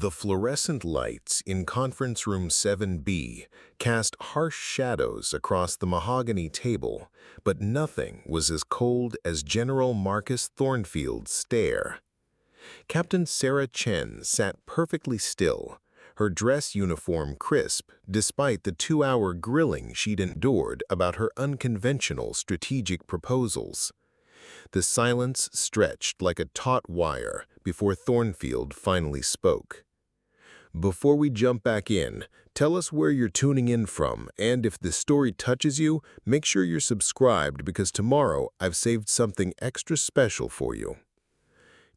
The fluorescent lights in Conference Room 7B cast harsh shadows across the mahogany table, but nothing was as cold as General Marcus Thornfield's stare. Captain Sarah Chen sat perfectly still, her dress uniform crisp despite the 2-hour grilling she'd endured about her unconventional strategic proposals. The silence stretched like a taut wire before Thornfield finally spoke. "Before we jump back in, tell us where you're tuning in from, and if this story touches you, make sure you're subscribed because tomorrow I've saved something extra special for you."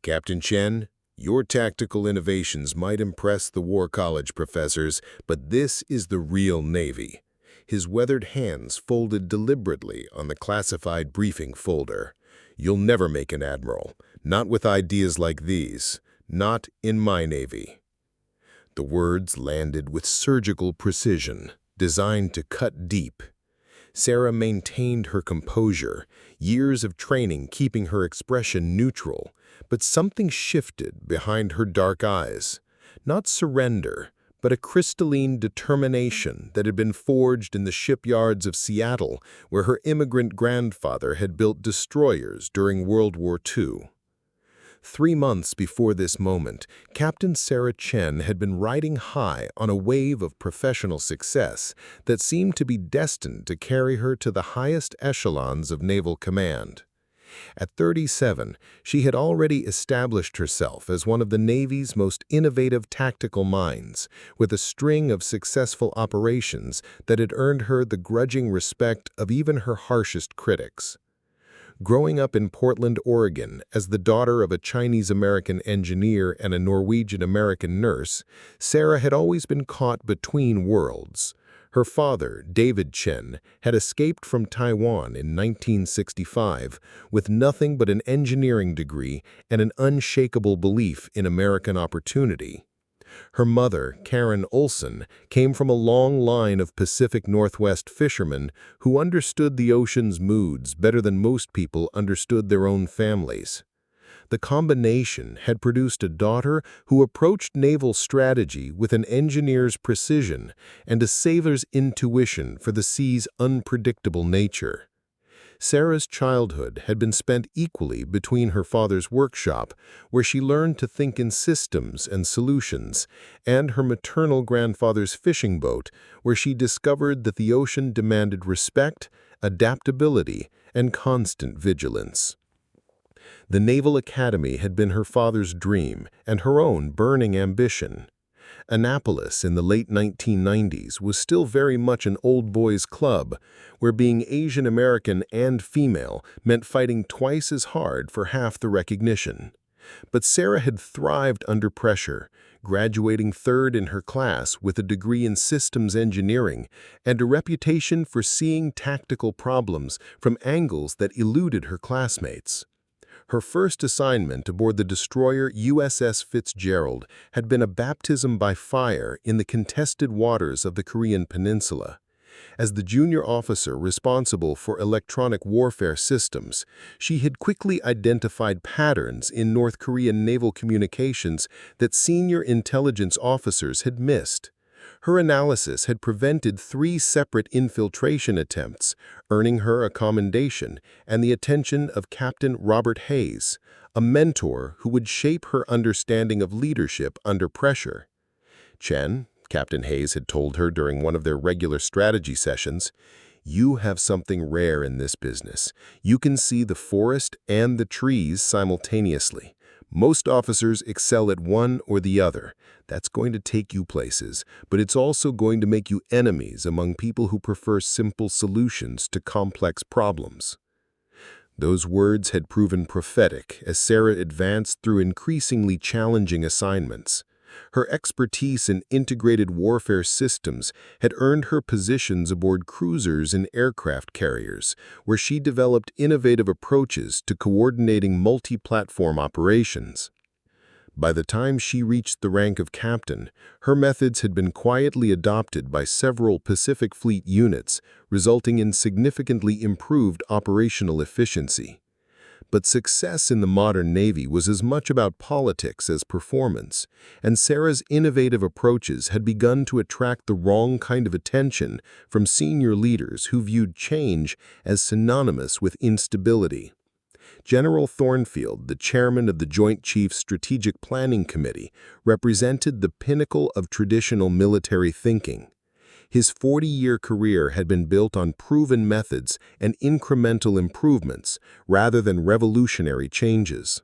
Captain Chen, your tactical innovations might impress the War College professors, but this is the real Navy. His weathered hands folded deliberately on the classified briefing folder. "You'll never make an admiral, not with ideas like these, not in my Navy." The words landed with surgical precision, designed to cut deep. Sarah maintained her composure, years of training keeping her expression neutral, but something shifted behind her dark eyes. Not surrender, but a crystalline determination that had been forged in the shipyards of Seattle, where her immigrant grandfather had built destroyers during World War II. 3 months before this moment, Captain Sarah Chen had been riding high on a wave of professional success that seemed to be destined to carry her to the highest echelons of naval command. At 37, she had already established herself as one of the Navy's most innovative tactical minds, with a string of successful operations that had earned her the grudging respect of even her harshest critics. Growing up in Portland, Oregon, as the daughter of a Chinese-American engineer and a Norwegian-American nurse, Sarah had always been caught between worlds. Her father, David Chen, had escaped from Taiwan in 1965 with nothing but an engineering degree and an unshakable belief in American opportunity. Her mother, Karen Olson, came from a long line of Pacific Northwest fishermen who understood the ocean's moods better than most people understood their own families. The combination had produced a daughter who approached naval strategy with an engineer's precision and a sailor's intuition for the sea's unpredictable nature. Sarah's childhood had been spent equally between her father's workshop, where she learned to think in systems and solutions, and her maternal grandfather's fishing boat, where she discovered that the ocean demanded respect, adaptability, and constant vigilance. The Naval Academy had been her father's dream and her own burning ambition. Annapolis in the late 1990s was still very much an old boys' club, where being Asian American and female meant fighting twice as hard for half the recognition. But Sarah had thrived under pressure, graduating third in her class with a degree in systems engineering and a reputation for seeing tactical problems from angles that eluded her classmates. Her first assignment aboard the destroyer USS Fitzgerald had been a baptism by fire in the contested waters of the Korean Peninsula. As the junior officer responsible for electronic warfare systems, she had quickly identified patterns in North Korean naval communications that senior intelligence officers had missed. Her analysis had prevented 3 separate infiltration attempts, earning her a commendation and the attention of Captain Robert Hayes, a mentor who would shape her understanding of leadership under pressure. "Chen," Captain Hayes had told her during one of their regular strategy sessions, "you have something rare in this business. You can see the forest and the trees simultaneously. Most officers excel at one or the other. That's going to take you places, but it's also going to make you enemies among people who prefer simple solutions to complex problems." Those words had proven prophetic as Sarah advanced through increasingly challenging assignments. Her expertise in integrated warfare systems had earned her positions aboard cruisers and aircraft carriers, where she developed innovative approaches to coordinating multi-platform operations. By the time she reached the rank of captain, her methods had been quietly adopted by several Pacific Fleet units, resulting in significantly improved operational efficiency. But success in the modern Navy was as much about politics as performance, and Sarah's innovative approaches had begun to attract the wrong kind of attention from senior leaders who viewed change as synonymous with instability. General Thornfield, the chairman of the Joint Chiefs Strategic Planning Committee, represented the pinnacle of traditional military thinking. His 40-year career had been built on proven methods and incremental improvements rather than revolutionary changes.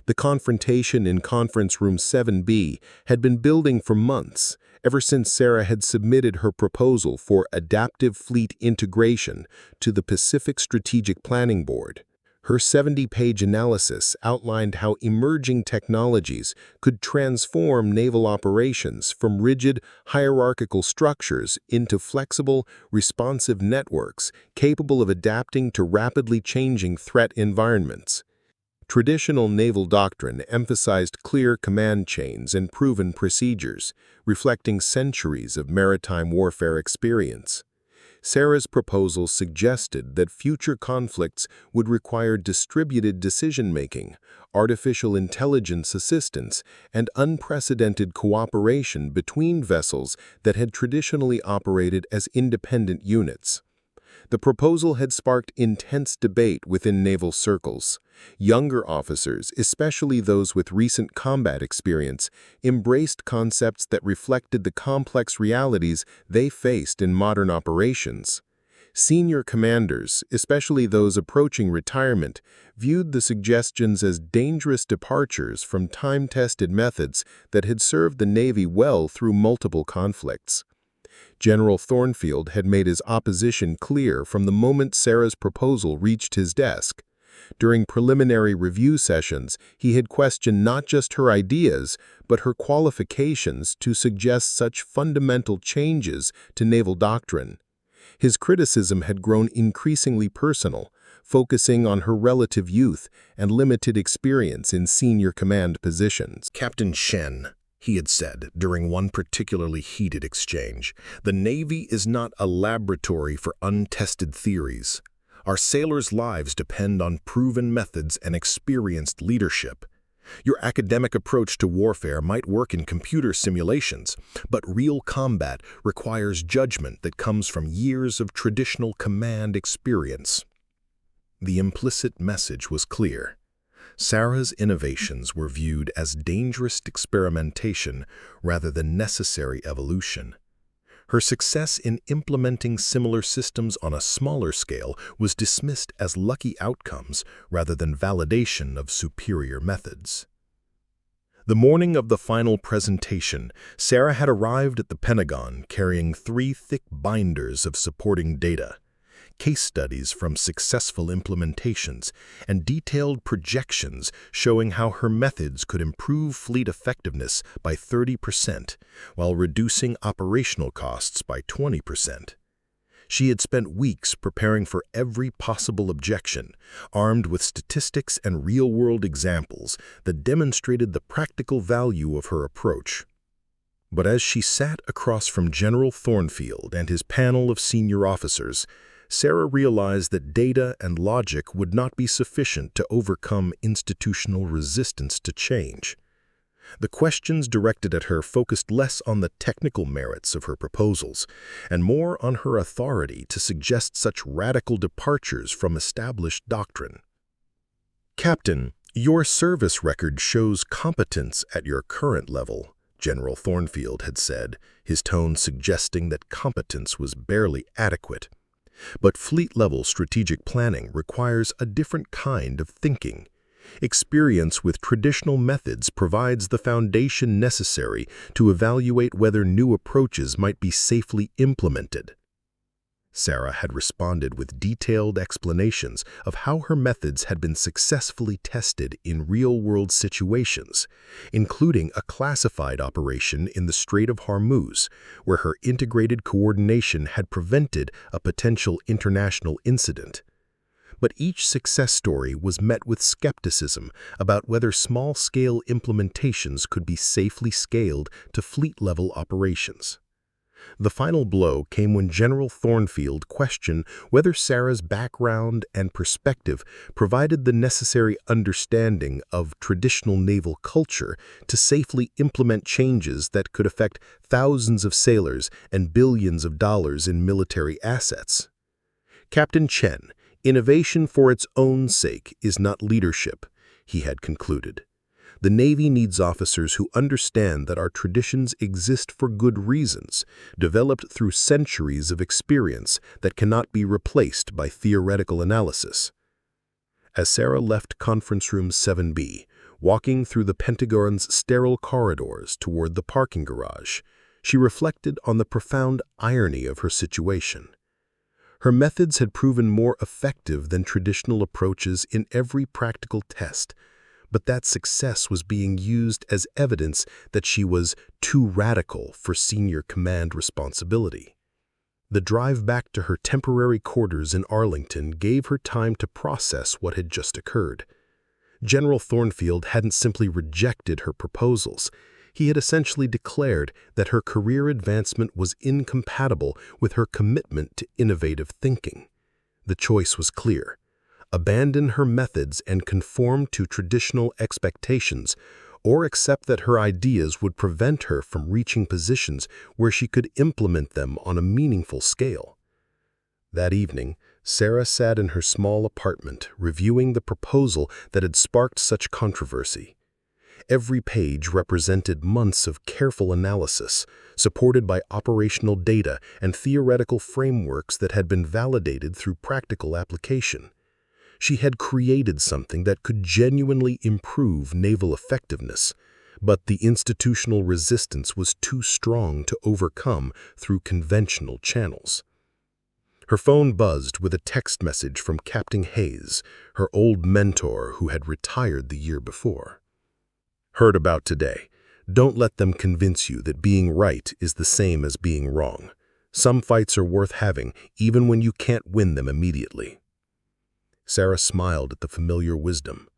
The confrontation in Conference Room 7B had been building for months, ever since Sarah had submitted her proposal for adaptive fleet integration to the Pacific Strategic Planning Board. Her 70-page analysis outlined how emerging technologies could transform naval operations from rigid, hierarchical structures into flexible, responsive networks capable of adapting to rapidly changing threat environments. Traditional naval doctrine emphasized clear command chains and proven procedures, reflecting centuries of maritime warfare experience. Sarah's proposal suggested that future conflicts would require distributed decision-making, artificial intelligence assistance, and unprecedented cooperation between vessels that had traditionally operated as independent units. The proposal had sparked intense debate within naval circles. Younger officers, especially those with recent combat experience, embraced concepts that reflected the complex realities they faced in modern operations. Senior commanders, especially those approaching retirement, viewed the suggestions as dangerous departures from time-tested methods that had served the Navy well through multiple conflicts. General Thornfield had made his opposition clear from the moment Sarah's proposal reached his desk. During preliminary review sessions, he had questioned not just her ideas, but her qualifications to suggest such fundamental changes to naval doctrine. His criticism had grown increasingly personal, focusing on her relative youth and limited experience in senior command positions. "Captain Shen," he had said during one particularly heated exchange, "the Navy is not a laboratory for untested theories. Our sailors' lives depend on proven methods and experienced leadership. Your academic approach to warfare might work in computer simulations, but real combat requires judgment that comes from years of traditional command experience." The implicit message was clear. Sarah's innovations were viewed as dangerous experimentation rather than necessary evolution. Her success in implementing similar systems on a smaller scale was dismissed as lucky outcomes rather than validation of superior methods. The morning of the final presentation, Sarah had arrived at the Pentagon carrying 3 thick binders of supporting data, case studies from successful implementations, and detailed projections showing how her methods could improve fleet effectiveness by 30% while reducing operational costs by 20%. She had spent weeks preparing for every possible objection, armed with statistics and real-world examples that demonstrated the practical value of her approach. But as she sat across from General Thornfield and his panel of senior officers, Sarah realized that data and logic would not be sufficient to overcome institutional resistance to change. The questions directed at her focused less on the technical merits of her proposals and more on her authority to suggest such radical departures from established doctrine. "Captain, your service record shows competence at your current level," General Thornfield had said, his tone suggesting that competence was barely adequate. "But fleet-level strategic planning requires a different kind of thinking. Experience with traditional methods provides the foundation necessary to evaluate whether new approaches might be safely implemented." Sarah had responded with detailed explanations of how her methods had been successfully tested in real-world situations, including a classified operation in the Strait of Hormuz, where her integrated coordination had prevented a potential international incident. But each success story was met with skepticism about whether small-scale implementations could be safely scaled to fleet-level operations. The final blow came when General Thornfield questioned whether Sarah's background and perspective provided the necessary understanding of traditional naval culture to safely implement changes that could affect thousands of sailors and billions of dollars in military assets. Captain Chen, innovation for its own sake is not leadership, he had concluded. The Navy needs officers who understand that our traditions exist for good reasons, developed through centuries of experience that cannot be replaced by theoretical analysis. As Sarah left Conference Room 7B, walking through the Pentagon's sterile corridors toward the parking garage, she reflected on the profound irony of her situation. Her methods had proven more effective than traditional approaches in every practical test, but that success was being used as evidence that she was too radical for senior command responsibility. The drive back to her temporary quarters in Arlington gave her time to process what had just occurred. General Thornfield hadn't simply rejected her proposals. He had essentially declared that her career advancement was incompatible with her commitment to innovative thinking. The choice was clear. Abandon her methods and conform to traditional expectations, or accept that her ideas would prevent her from reaching positions where she could implement them on a meaningful scale. That evening, Sarah sat in her small apartment, reviewing the proposal that had sparked such controversy. Every page represented months of careful analysis, supported by operational data and theoretical frameworks that had been validated through practical application. She had created something that could genuinely improve naval effectiveness, but the institutional resistance was too strong to overcome through conventional channels. Her phone buzzed with a text message from Captain Hayes, her old mentor who had retired the year before. "Heard about today. Don't let them convince you that being right is the same as being wrong. Some fights are worth having, even when you can't win them immediately." Sarah smiled at the familiar wisdom.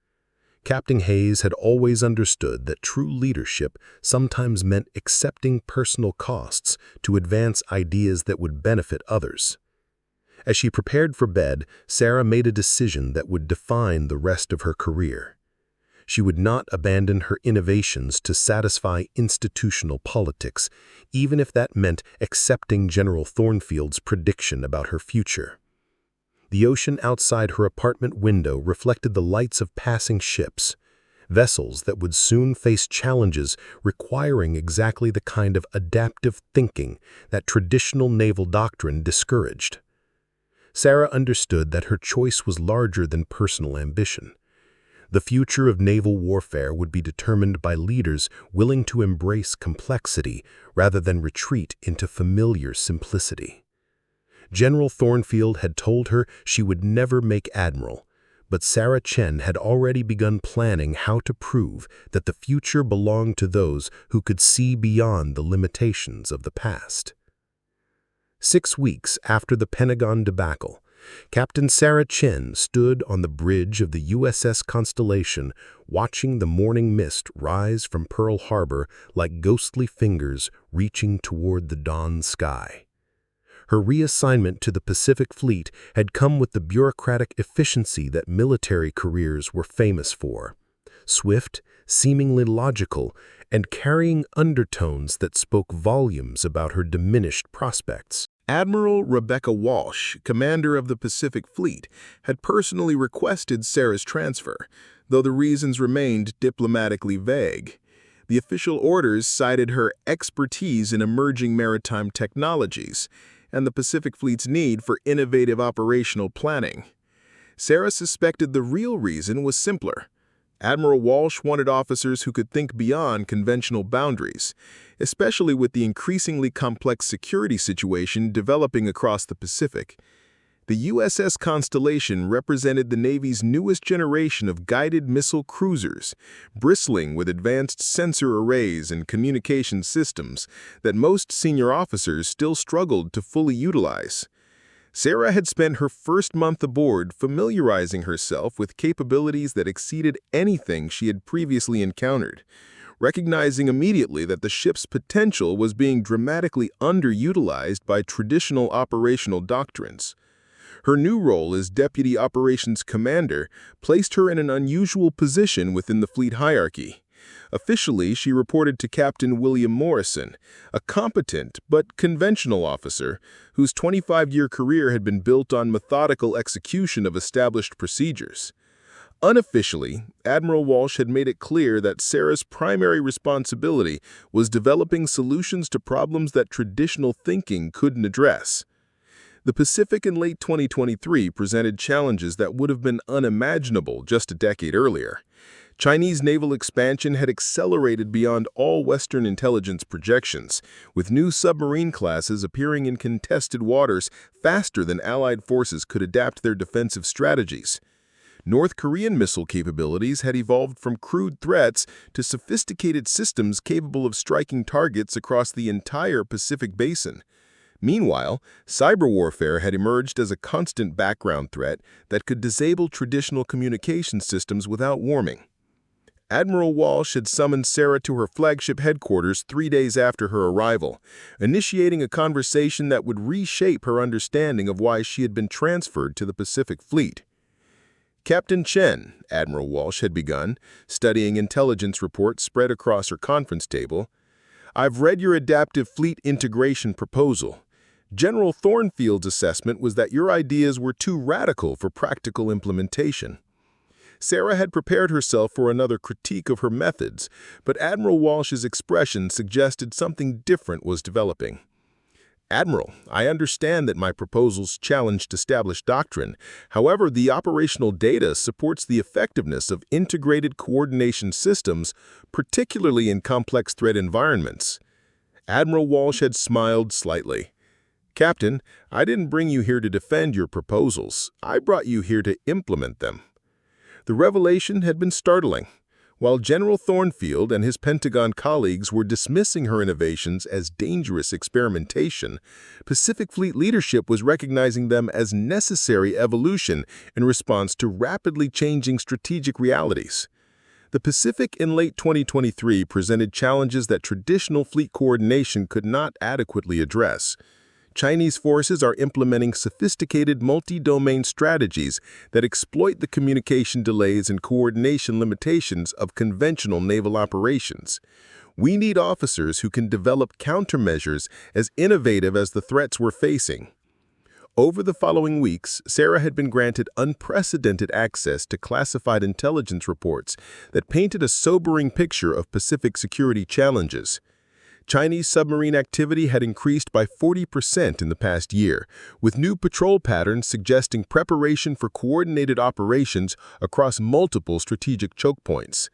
Captain Hayes had always understood that true leadership sometimes meant accepting personal costs to advance ideas that would benefit others. As she prepared for bed, Sarah made a decision that would define the rest of her career. She would not abandon her innovations to satisfy institutional politics, even if that meant accepting General Thornfield's prediction about her future. The ocean outside her apartment window reflected the lights of passing ships, vessels that would soon face challenges requiring exactly the kind of adaptive thinking that traditional naval doctrine discouraged. Sarah understood that her choice was larger than personal ambition. The future of naval warfare would be determined by leaders willing to embrace complexity rather than retreat into familiar simplicity. General Thornfield had told her she would never make Admiral, but Sarah Chen had already begun planning how to prove that the future belonged to those who could see beyond the limitations of the past. 6 weeks after the Pentagon debacle, Captain Sarah Chen stood on the bridge of the USS Constellation, watching the morning mist rise from Pearl Harbor like ghostly fingers reaching toward the dawn sky. Her reassignment to the Pacific Fleet had come with the bureaucratic efficiency that military careers were famous for. Swift, seemingly logical, and carrying undertones that spoke volumes about her diminished prospects. Admiral Rebecca Walsh, commander of the Pacific Fleet, had personally requested Sarah's transfer, though the reasons remained diplomatically vague. The official orders cited her expertise in emerging maritime technologies and the Pacific Fleet's need for innovative operational planning. Sarah suspected the real reason was simpler. Admiral Walsh wanted officers who could think beyond conventional boundaries, especially with the increasingly complex security situation developing across the Pacific. The USS Constellation represented the Navy's newest generation of guided missile cruisers, bristling with advanced sensor arrays and communication systems that most senior officers still struggled to fully utilize. Sarah had spent her first month aboard familiarizing herself with capabilities that exceeded anything she had previously encountered, recognizing immediately that the ship's potential was being dramatically underutilized by traditional operational doctrines. Her new role as Deputy Operations Commander placed her in an unusual position within the fleet hierarchy. Officially, she reported to Captain William Morrison, a competent but conventional officer whose 25-year career had been built on methodical execution of established procedures. Unofficially, Admiral Walsh had made it clear that Sarah's primary responsibility was developing solutions to problems that traditional thinking couldn't address. The Pacific in late 2023 presented challenges that would have been unimaginable just a decade earlier. Chinese naval expansion had accelerated beyond all Western intelligence projections, with new submarine classes appearing in contested waters faster than Allied forces could adapt their defensive strategies. North Korean missile capabilities had evolved from crude threats to sophisticated systems capable of striking targets across the entire Pacific basin. Meanwhile, cyber warfare had emerged as a constant background threat that could disable traditional communication systems without warning. Admiral Walsh had summoned Sarah to her flagship headquarters 3 days after her arrival, initiating a conversation that would reshape her understanding of why she had been transferred to the Pacific Fleet. Captain Chen, Admiral Walsh had begun, studying intelligence reports spread across her conference table. "I've read your adaptive fleet integration proposal. General Thornfield's assessment was that your ideas were too radical for practical implementation." Sarah had prepared herself for another critique of her methods, but Admiral Walsh's expression suggested something different was developing. "Admiral, I understand that my proposals challenged established doctrine. However, the operational data supports the effectiveness of integrated coordination systems, particularly in complex threat environments." Admiral Walsh had smiled slightly. "Captain, I didn't bring you here to defend your proposals. I brought you here to implement them." The revelation had been startling. While General Thornfield and his Pentagon colleagues were dismissing her innovations as dangerous experimentation, Pacific Fleet leadership was recognizing them as necessary evolution in response to rapidly changing strategic realities. The Pacific in late 2023 presented challenges that traditional fleet coordination could not adequately address. Chinese forces are implementing sophisticated multi-domain strategies that exploit the communication delays and coordination limitations of conventional naval operations. We need officers who can develop countermeasures as innovative as the threats we're facing. Over the following weeks, Sarah had been granted unprecedented access to classified intelligence reports that painted a sobering picture of Pacific security challenges. Chinese submarine activity had increased by 40% in the past year, with new patrol patterns suggesting preparation for coordinated operations across multiple strategic choke points.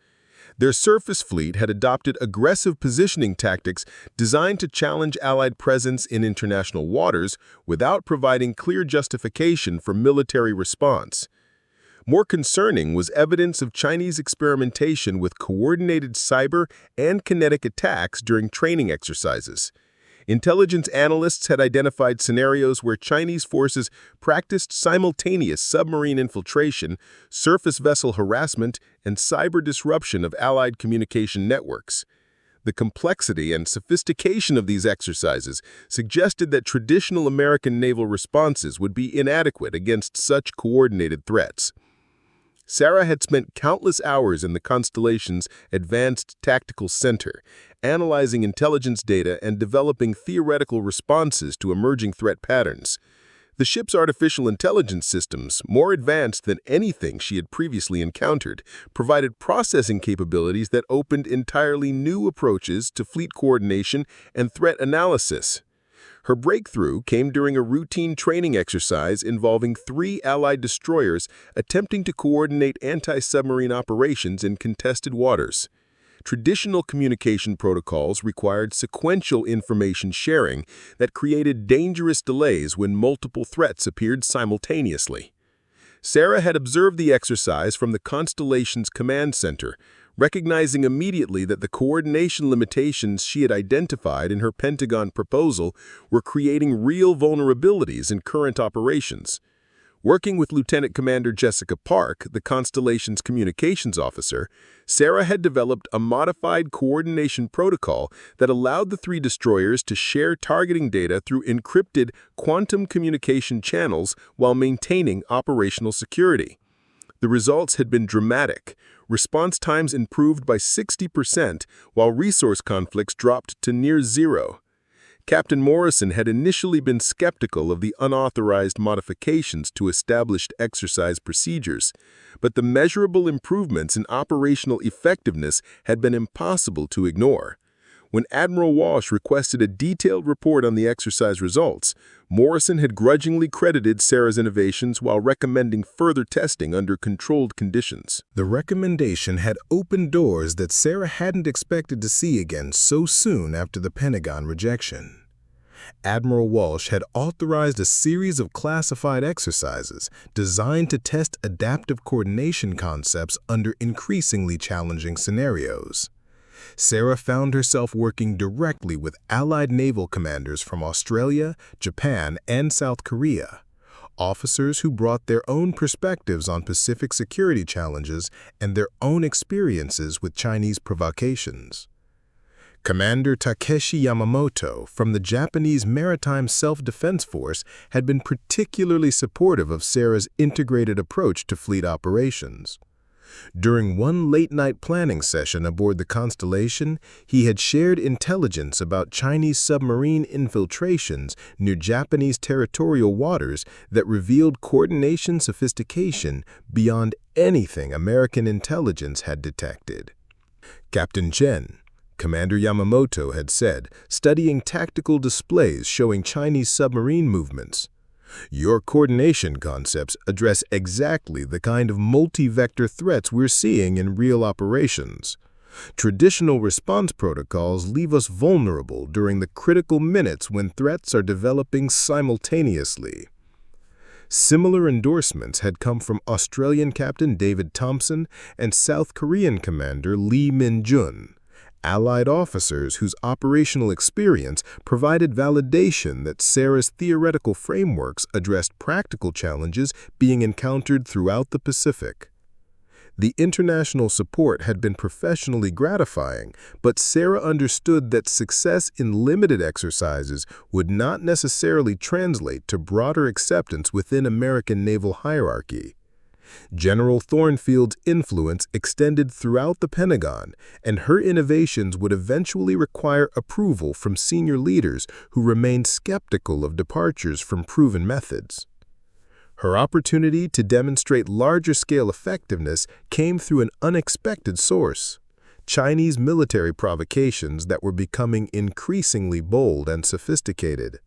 Their surface fleet had adopted aggressive positioning tactics designed to challenge Allied presence in international waters without providing clear justification for military response. More concerning was evidence of Chinese experimentation with coordinated cyber and kinetic attacks during training exercises. Intelligence analysts had identified scenarios where Chinese forces practiced simultaneous submarine infiltration, surface vessel harassment, and cyber disruption of Allied communication networks. The complexity and sophistication of these exercises suggested that traditional American naval responses would be inadequate against such coordinated threats. Sarah had spent countless hours in the Constellation's Advanced Tactical Center, analyzing intelligence data and developing theoretical responses to emerging threat patterns. The ship's artificial intelligence systems, more advanced than anything she had previously encountered, provided processing capabilities that opened entirely new approaches to fleet coordination and threat analysis. Her breakthrough came during a routine training exercise involving 3 Allied destroyers attempting to coordinate anti-submarine operations in contested waters. Traditional communication protocols required sequential information sharing that created dangerous delays when multiple threats appeared simultaneously. Sarah had observed the exercise from the Constellation's command center, recognizing immediately that the coordination limitations she had identified in her Pentagon proposal were creating real vulnerabilities in current operations. Working with Lieutenant Commander Jessica Park, the Constellation's communications officer, Sarah had developed a modified coordination protocol that allowed the three destroyers to share targeting data through encrypted quantum communication channels while maintaining operational security. The results had been dramatic. Response times improved by 60%, while resource conflicts dropped to near zero. Captain Morrison had initially been skeptical of the unauthorized modifications to established exercise procedures, but the measurable improvements in operational effectiveness had been impossible to ignore. When Admiral Walsh requested a detailed report on the exercise results, Morrison had grudgingly credited Sarah's innovations while recommending further testing under controlled conditions. The recommendation had opened doors that Sarah hadn't expected to see again so soon after the Pentagon rejection. Admiral Walsh had authorized a series of classified exercises designed to test adaptive coordination concepts under increasingly challenging scenarios. Sarah found herself working directly with Allied naval commanders from Australia, Japan, and South Korea, officers who brought their own perspectives on Pacific security challenges and their own experiences with Chinese provocations. Commander Takeshi Yamamoto from the Japanese Maritime Self-Defense Force had been particularly supportive of Sarah's integrated approach to fleet operations. During one late-night planning session aboard the Constellation, he had shared intelligence about Chinese submarine infiltrations near Japanese territorial waters that revealed coordination sophistication beyond anything American intelligence had detected. Captain Chen, Commander Yamamoto had said, studying tactical displays showing Chinese submarine movements, "Your coordination concepts address exactly the kind of multi-vector threats we're seeing in real operations. Traditional response protocols leave us vulnerable during the critical minutes when threats are developing simultaneously." Similar endorsements had come from Australian Captain David Thompson and South Korean Commander Lee Min-jun, Allied officers whose operational experience provided validation that Sarah's theoretical frameworks addressed practical challenges being encountered throughout the Pacific. The international support had been professionally gratifying, but Sarah understood that success in limited exercises would not necessarily translate to broader acceptance within American naval hierarchy. General Thornfield's influence extended throughout the Pentagon, and her innovations would eventually require approval from senior leaders who remained skeptical of departures from proven methods. Her opportunity to demonstrate larger-scale effectiveness came through an unexpected source: Chinese military provocations that were becoming increasingly bold and sophisticated.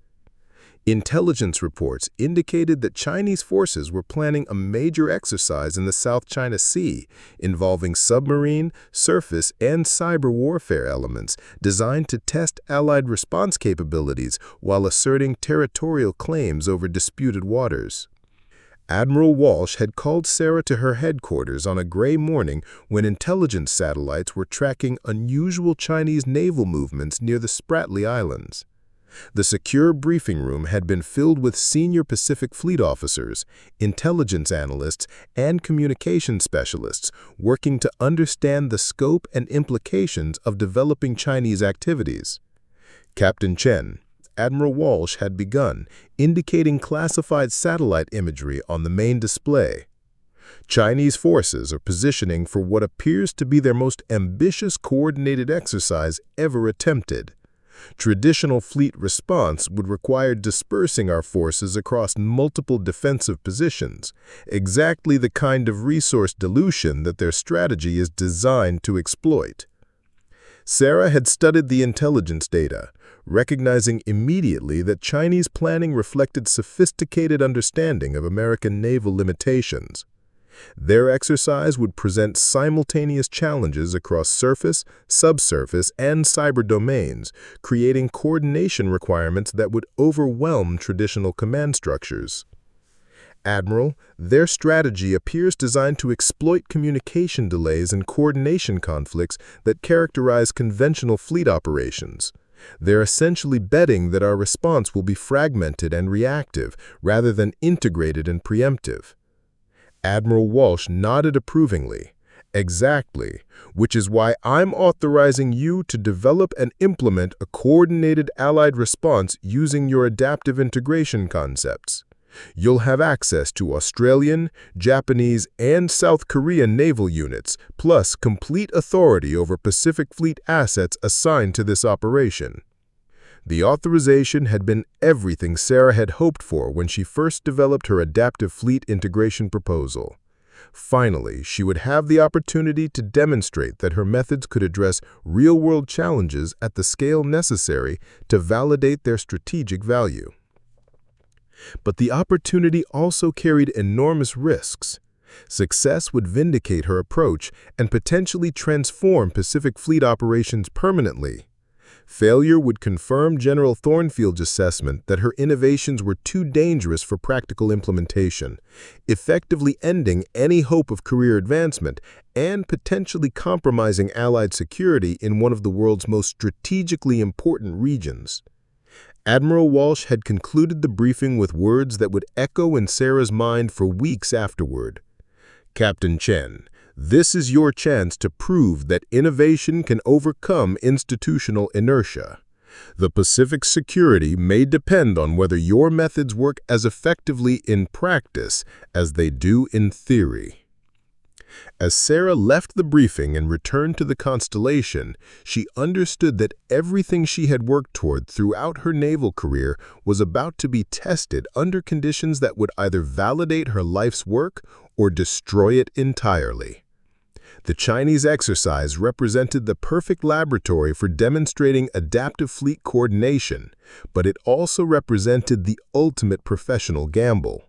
Intelligence reports indicated that Chinese forces were planning a major exercise in the South China Sea involving submarine, surface, and cyber warfare elements designed to test Allied response capabilities while asserting territorial claims over disputed waters. Admiral Walsh had called Sarah to her headquarters on a gray morning when intelligence satellites were tracking unusual Chinese naval movements near the Spratly Islands. The secure briefing room had been filled with senior Pacific Fleet officers, intelligence analysts, and communication specialists working to understand the scope and implications of developing Chinese activities. Captain Chen, Admiral Walsh had begun, indicating classified satellite imagery on the main display. Chinese forces are positioning for what appears to be their most ambitious coordinated exercise ever attempted. Traditional fleet response would require dispersing our forces across multiple defensive positions, exactly the kind of resource dilution that their strategy is designed to exploit. Sarah had studied the intelligence data, recognizing immediately that Chinese planning reflected sophisticated understanding of American naval limitations. Their exercise would present simultaneous challenges across surface, subsurface, and cyber domains, creating coordination requirements that would overwhelm traditional command structures. Admiral, their strategy appears designed to exploit communication delays and coordination conflicts that characterize conventional fleet operations. They're essentially betting that our response will be fragmented and reactive rather than integrated and preemptive. Admiral Walsh nodded approvingly. Exactly, which is why I'm authorizing you to develop and implement a coordinated Allied response using your adaptive integration concepts. You'll have access to Australian, Japanese, and South Korean naval units, plus complete authority over Pacific Fleet assets assigned to this operation. The authorization had been everything Sarah had hoped for when she first developed her adaptive fleet integration proposal. Finally, she would have the opportunity to demonstrate that her methods could address real-world challenges at the scale necessary to validate their strategic value. But the opportunity also carried enormous risks. Success would vindicate her approach and potentially transform Pacific Fleet operations permanently. Failure would confirm General Thornfield's assessment that her innovations were too dangerous for practical implementation, effectively ending any hope of career advancement and potentially compromising Allied security in one of the world's most strategically important regions. Admiral Walsh had concluded the briefing with words that would echo in Sarah's mind for weeks afterward. "Captain Chen, this is your chance to prove that innovation can overcome institutional inertia. The Pacific's security may depend on whether your methods work as effectively in practice as they do in theory." As Sarah left the briefing and returned to the Constellation, she understood that everything she had worked toward throughout her naval career was about to be tested under conditions that would either validate her life's work or destroy it entirely. The Chinese exercise represented the perfect laboratory for demonstrating adaptive fleet coordination, but it also represented the ultimate professional gamble.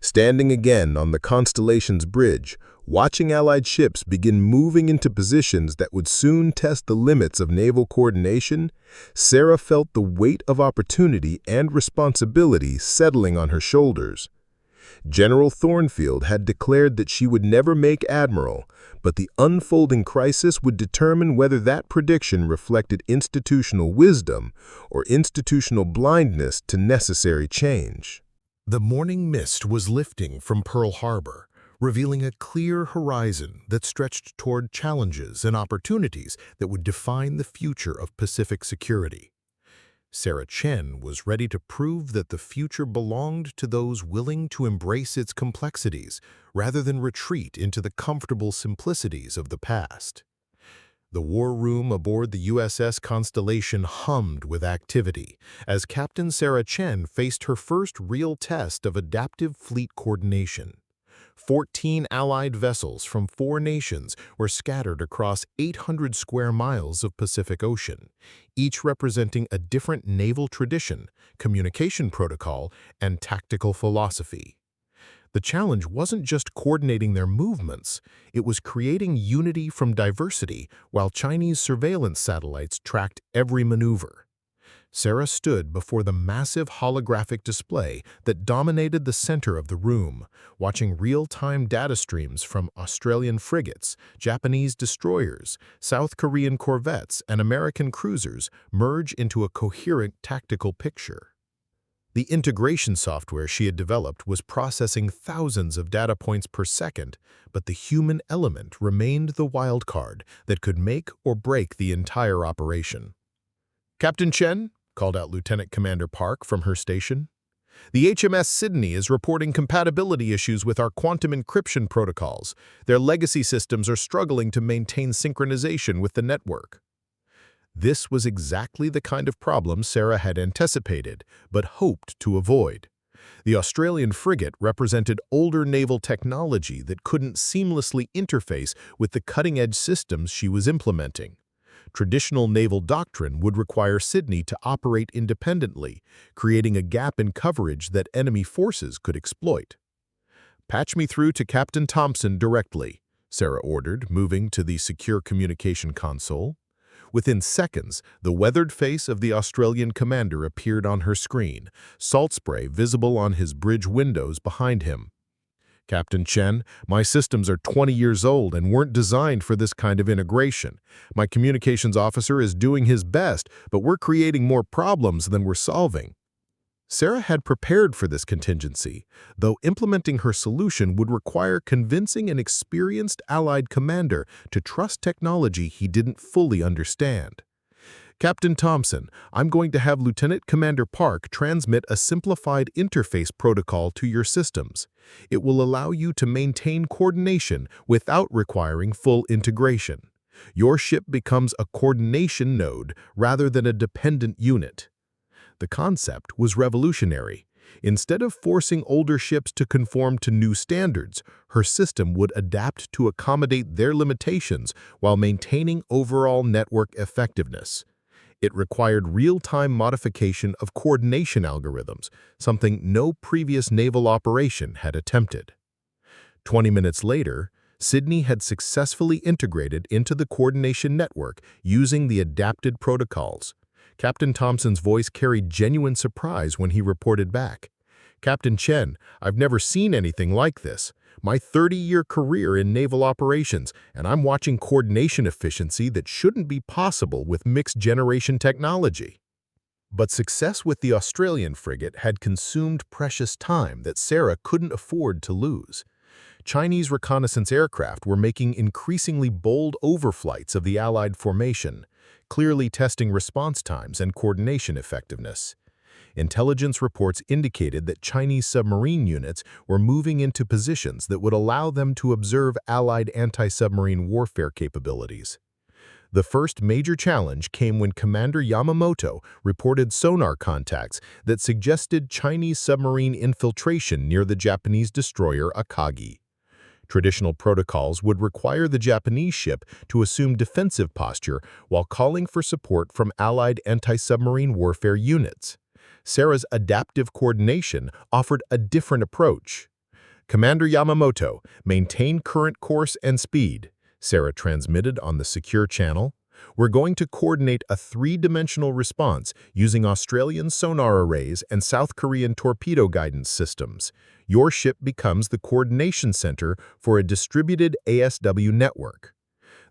Standing again on the Constellation's bridge, watching Allied ships begin moving into positions that would soon test the limits of naval coordination, Sarah felt the weight of opportunity and responsibility settling on her shoulders. General Thornfield had declared that she would never make Admiral, but the unfolding crisis would determine whether that prediction reflected institutional wisdom or institutional blindness to necessary change. The morning mist was lifting from Pearl Harbor, revealing a clear horizon that stretched toward challenges and opportunities that would define the future of Pacific security. Sarah Chen was ready to prove that the future belonged to those willing to embrace its complexities rather than retreat into the comfortable simplicities of the past. The war room aboard the USS Constellation hummed with activity as Captain Sarah Chen faced her first real test of adaptive fleet coordination. 14 Allied vessels from 4 nations were scattered across 800 square miles of Pacific Ocean, each representing a different naval tradition, communication protocol, and tactical philosophy. The challenge wasn't just coordinating their movements, it was creating unity from diversity while Chinese surveillance satellites tracked every maneuver. Sarah stood before the massive holographic display that dominated the center of the room, watching real-time data streams from Australian frigates, Japanese destroyers, South Korean corvettes, and American cruisers merge into a coherent tactical picture. The integration software she had developed was processing thousands of data points per second, but the human element remained the wild card that could make or break the entire operation. "Captain Chen," called out Lieutenant Commander Park from her station, "the HMS Sydney is reporting compatibility issues with our quantum encryption protocols. Their legacy systems are struggling to maintain synchronization with the network." This was exactly the kind of problem Sarah had anticipated, but hoped to avoid. The Australian frigate represented older naval technology that couldn't seamlessly interface with the cutting-edge systems she was implementing. Traditional naval doctrine would require Sydney to operate independently, creating a gap in coverage that enemy forces could exploit. "Patch me through to Captain Thompson directly," Sarah ordered, moving to the secure communication console. Within seconds, the weathered face of the Australian commander appeared on her screen, salt spray visible on his bridge windows behind him. Captain Chen, my systems are 20 years old and weren't designed for this kind of integration. My communications officer is doing his best, but we're creating more problems than we're solving. Sarah had prepared for this contingency, though implementing her solution would require convincing an experienced Allied commander to trust technology he didn't fully understand. Captain Thompson, I'm going to have Lieutenant Commander Park transmit a simplified interface protocol to your systems. It will allow you to maintain coordination without requiring full integration. Your ship becomes a coordination node rather than a dependent unit. The concept was revolutionary. Instead of forcing older ships to conform to new standards, her system would adapt to accommodate their limitations while maintaining overall network effectiveness. It required real-time modification of coordination algorithms, something no previous naval operation had attempted. 20 minutes later, Sydney had successfully integrated into the coordination network using the adapted protocols. Captain Thompson's voice carried genuine surprise when he reported back. Captain Chen, I've never seen anything like this. My 30-year career in naval operations, and I'm watching coordination efficiency that shouldn't be possible with mixed-generation technology. But success with the Australian frigate had consumed precious time that Sarah couldn't afford to lose. Chinese reconnaissance aircraft were making increasingly bold overflights of the Allied formation, clearly testing response times and coordination effectiveness. Intelligence reports indicated that Chinese submarine units were moving into positions that would allow them to observe Allied anti-submarine warfare capabilities. The first major challenge came when Commander Yamamoto reported sonar contacts that suggested Chinese submarine infiltration near the Japanese destroyer Akagi. Traditional protocols would require the Japanese ship to assume defensive posture while calling for support from Allied anti-submarine warfare units. Sarah's adaptive coordination offered a different approach. Commander Yamamoto, maintain current course and speed, Sarah transmitted on the secure channel. We're going to coordinate a three-dimensional response using Australian sonar arrays and South Korean torpedo guidance systems. Your ship becomes the coordination center for a distributed ASW network.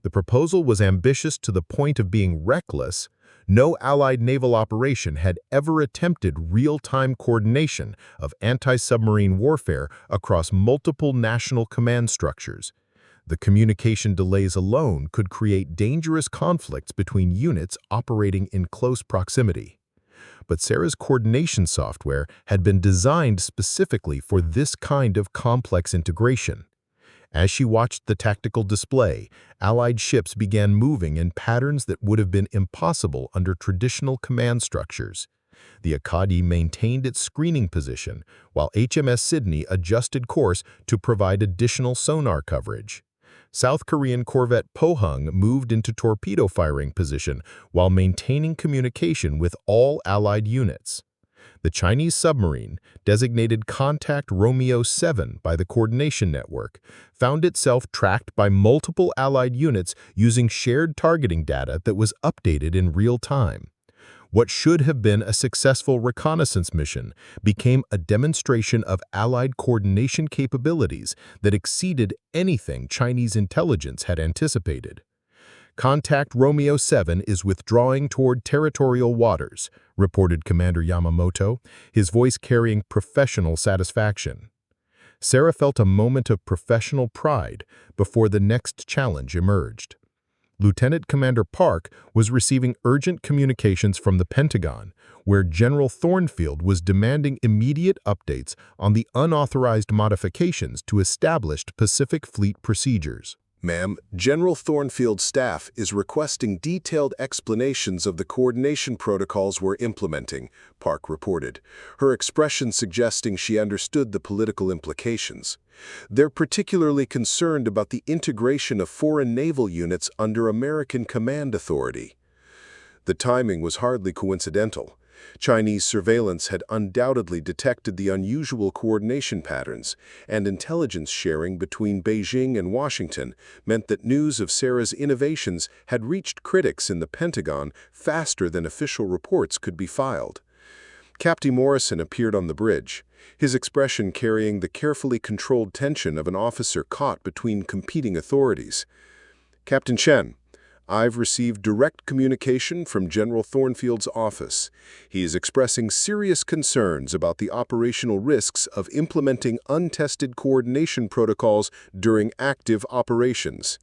The proposal was ambitious to the point of being reckless. No Allied naval operation had ever attempted real-time coordination of anti-submarine warfare across multiple national command structures. The communication delays alone could create dangerous conflicts between units operating in close proximity. But Sarah's coordination software had been designed specifically for this kind of complex integration. As she watched the tactical display, Allied ships began moving in patterns that would have been impossible under traditional command structures. The Akagi maintained its screening position, while HMS Sydney adjusted course to provide additional sonar coverage. South Korean corvette Pohang moved into torpedo firing position while maintaining communication with all Allied units. The Chinese submarine, designated Contact Romeo 7 by the Coordination Network, found itself tracked by multiple Allied units using shared targeting data that was updated in real time. What should have been a successful reconnaissance mission became a demonstration of Allied coordination capabilities that exceeded anything Chinese intelligence had anticipated. Contact Romeo 7 is withdrawing toward territorial waters, reported Commander Yamamoto, his voice carrying professional satisfaction. Sarah felt a moment of professional pride before the next challenge emerged. Lieutenant Commander Park was receiving urgent communications from the Pentagon, where General Thornfield was demanding immediate updates on the unauthorized modifications to established Pacific Fleet procedures. Ma'am, General Thornfield's staff is requesting detailed explanations of the coordination protocols we're implementing, Park reported, her expression suggesting she understood the political implications. They're particularly concerned about the integration of foreign naval units under American command authority. The timing was hardly coincidental. Chinese surveillance had undoubtedly detected the unusual coordination patterns, and intelligence sharing between Beijing and Washington meant that news of Sarah's innovations had reached critics in the Pentagon faster than official reports could be filed. Captain Morrison appeared on the bridge, his expression carrying the carefully controlled tension of an officer caught between competing authorities. "Captain Chen, I've received direct communication from General Thornfield's office. He is expressing serious concerns about the operational risks of implementing untested coordination protocols during active operations."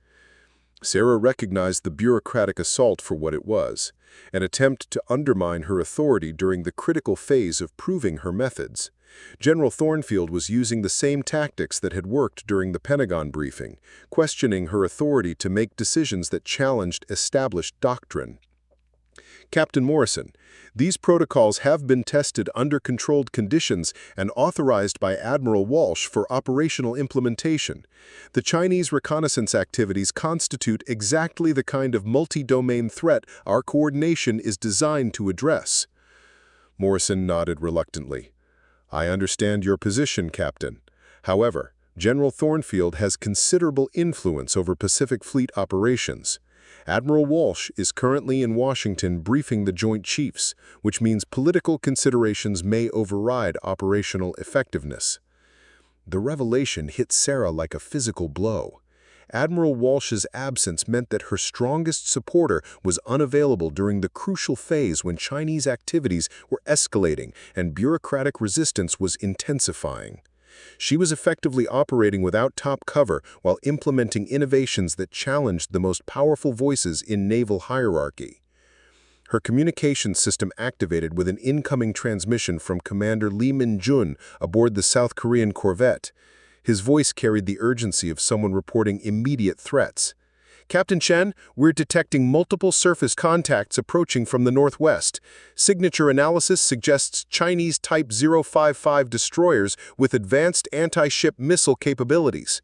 Sarah recognized the bureaucratic assault for what it was, an attempt to undermine her authority during the critical phase of proving her methods. General Thornfield was using the same tactics that had worked during the Pentagon briefing, questioning her authority to make decisions that challenged established doctrine. "Captain Morrison, these protocols have been tested under controlled conditions and authorized by Admiral Walsh for operational implementation. The Chinese reconnaissance activities constitute exactly the kind of multi-domain threat our coordination is designed to address." Morrison nodded reluctantly. "I understand your position, Captain. However, General Thornfield has considerable influence over Pacific Fleet operations. Admiral Walsh is currently in Washington briefing the Joint Chiefs, which means political considerations may override operational effectiveness." The revelation hit Sarah like a physical blow. Admiral Walsh's absence meant that her strongest supporter was unavailable during the crucial phase when Chinese activities were escalating and bureaucratic resistance was intensifying. She was effectively operating without top cover while implementing innovations that challenged the most powerful voices in naval hierarchy. Her communication system activated with an incoming transmission from Commander Lee Min-jun aboard the South Korean corvette. His voice carried the urgency of someone reporting immediate threats. "Captain Chen, we're detecting multiple surface contacts approaching from the northwest. Signature analysis suggests Chinese Type 055 destroyers with advanced anti-ship missile capabilities."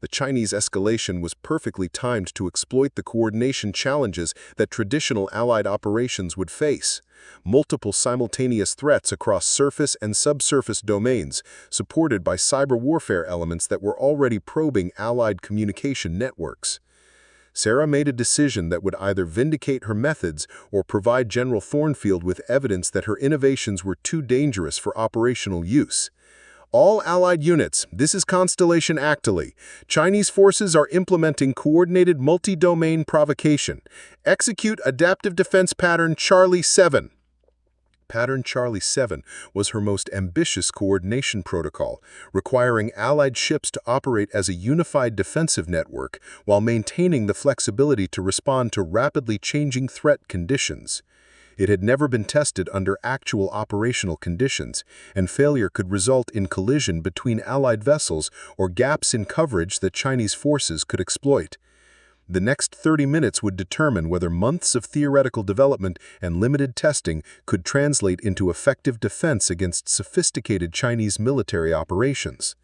The Chinese escalation was perfectly timed to exploit the coordination challenges that traditional Allied operations would face. Multiple simultaneous threats across surface and subsurface domains, supported by cyber warfare elements that were already probing Allied communication networks. Sarah made a decision that would either vindicate her methods or provide General Thornfield with evidence that her innovations were too dangerous for operational use. "All Allied units, this is Constellation Actally. Chinese forces are implementing coordinated multi-domain provocation. Execute Adaptive Defense Pattern Charlie 7. Pattern Charlie 7 was her most ambitious coordination protocol, requiring Allied ships to operate as a unified defensive network while maintaining the flexibility to respond to rapidly changing threat conditions. It had never been tested under actual operational conditions, and failure could result in collision between Allied vessels or gaps in coverage that Chinese forces could exploit. The next 30 minutes would determine whether months of theoretical development and limited testing could translate into effective defense against sophisticated Chinese military operations.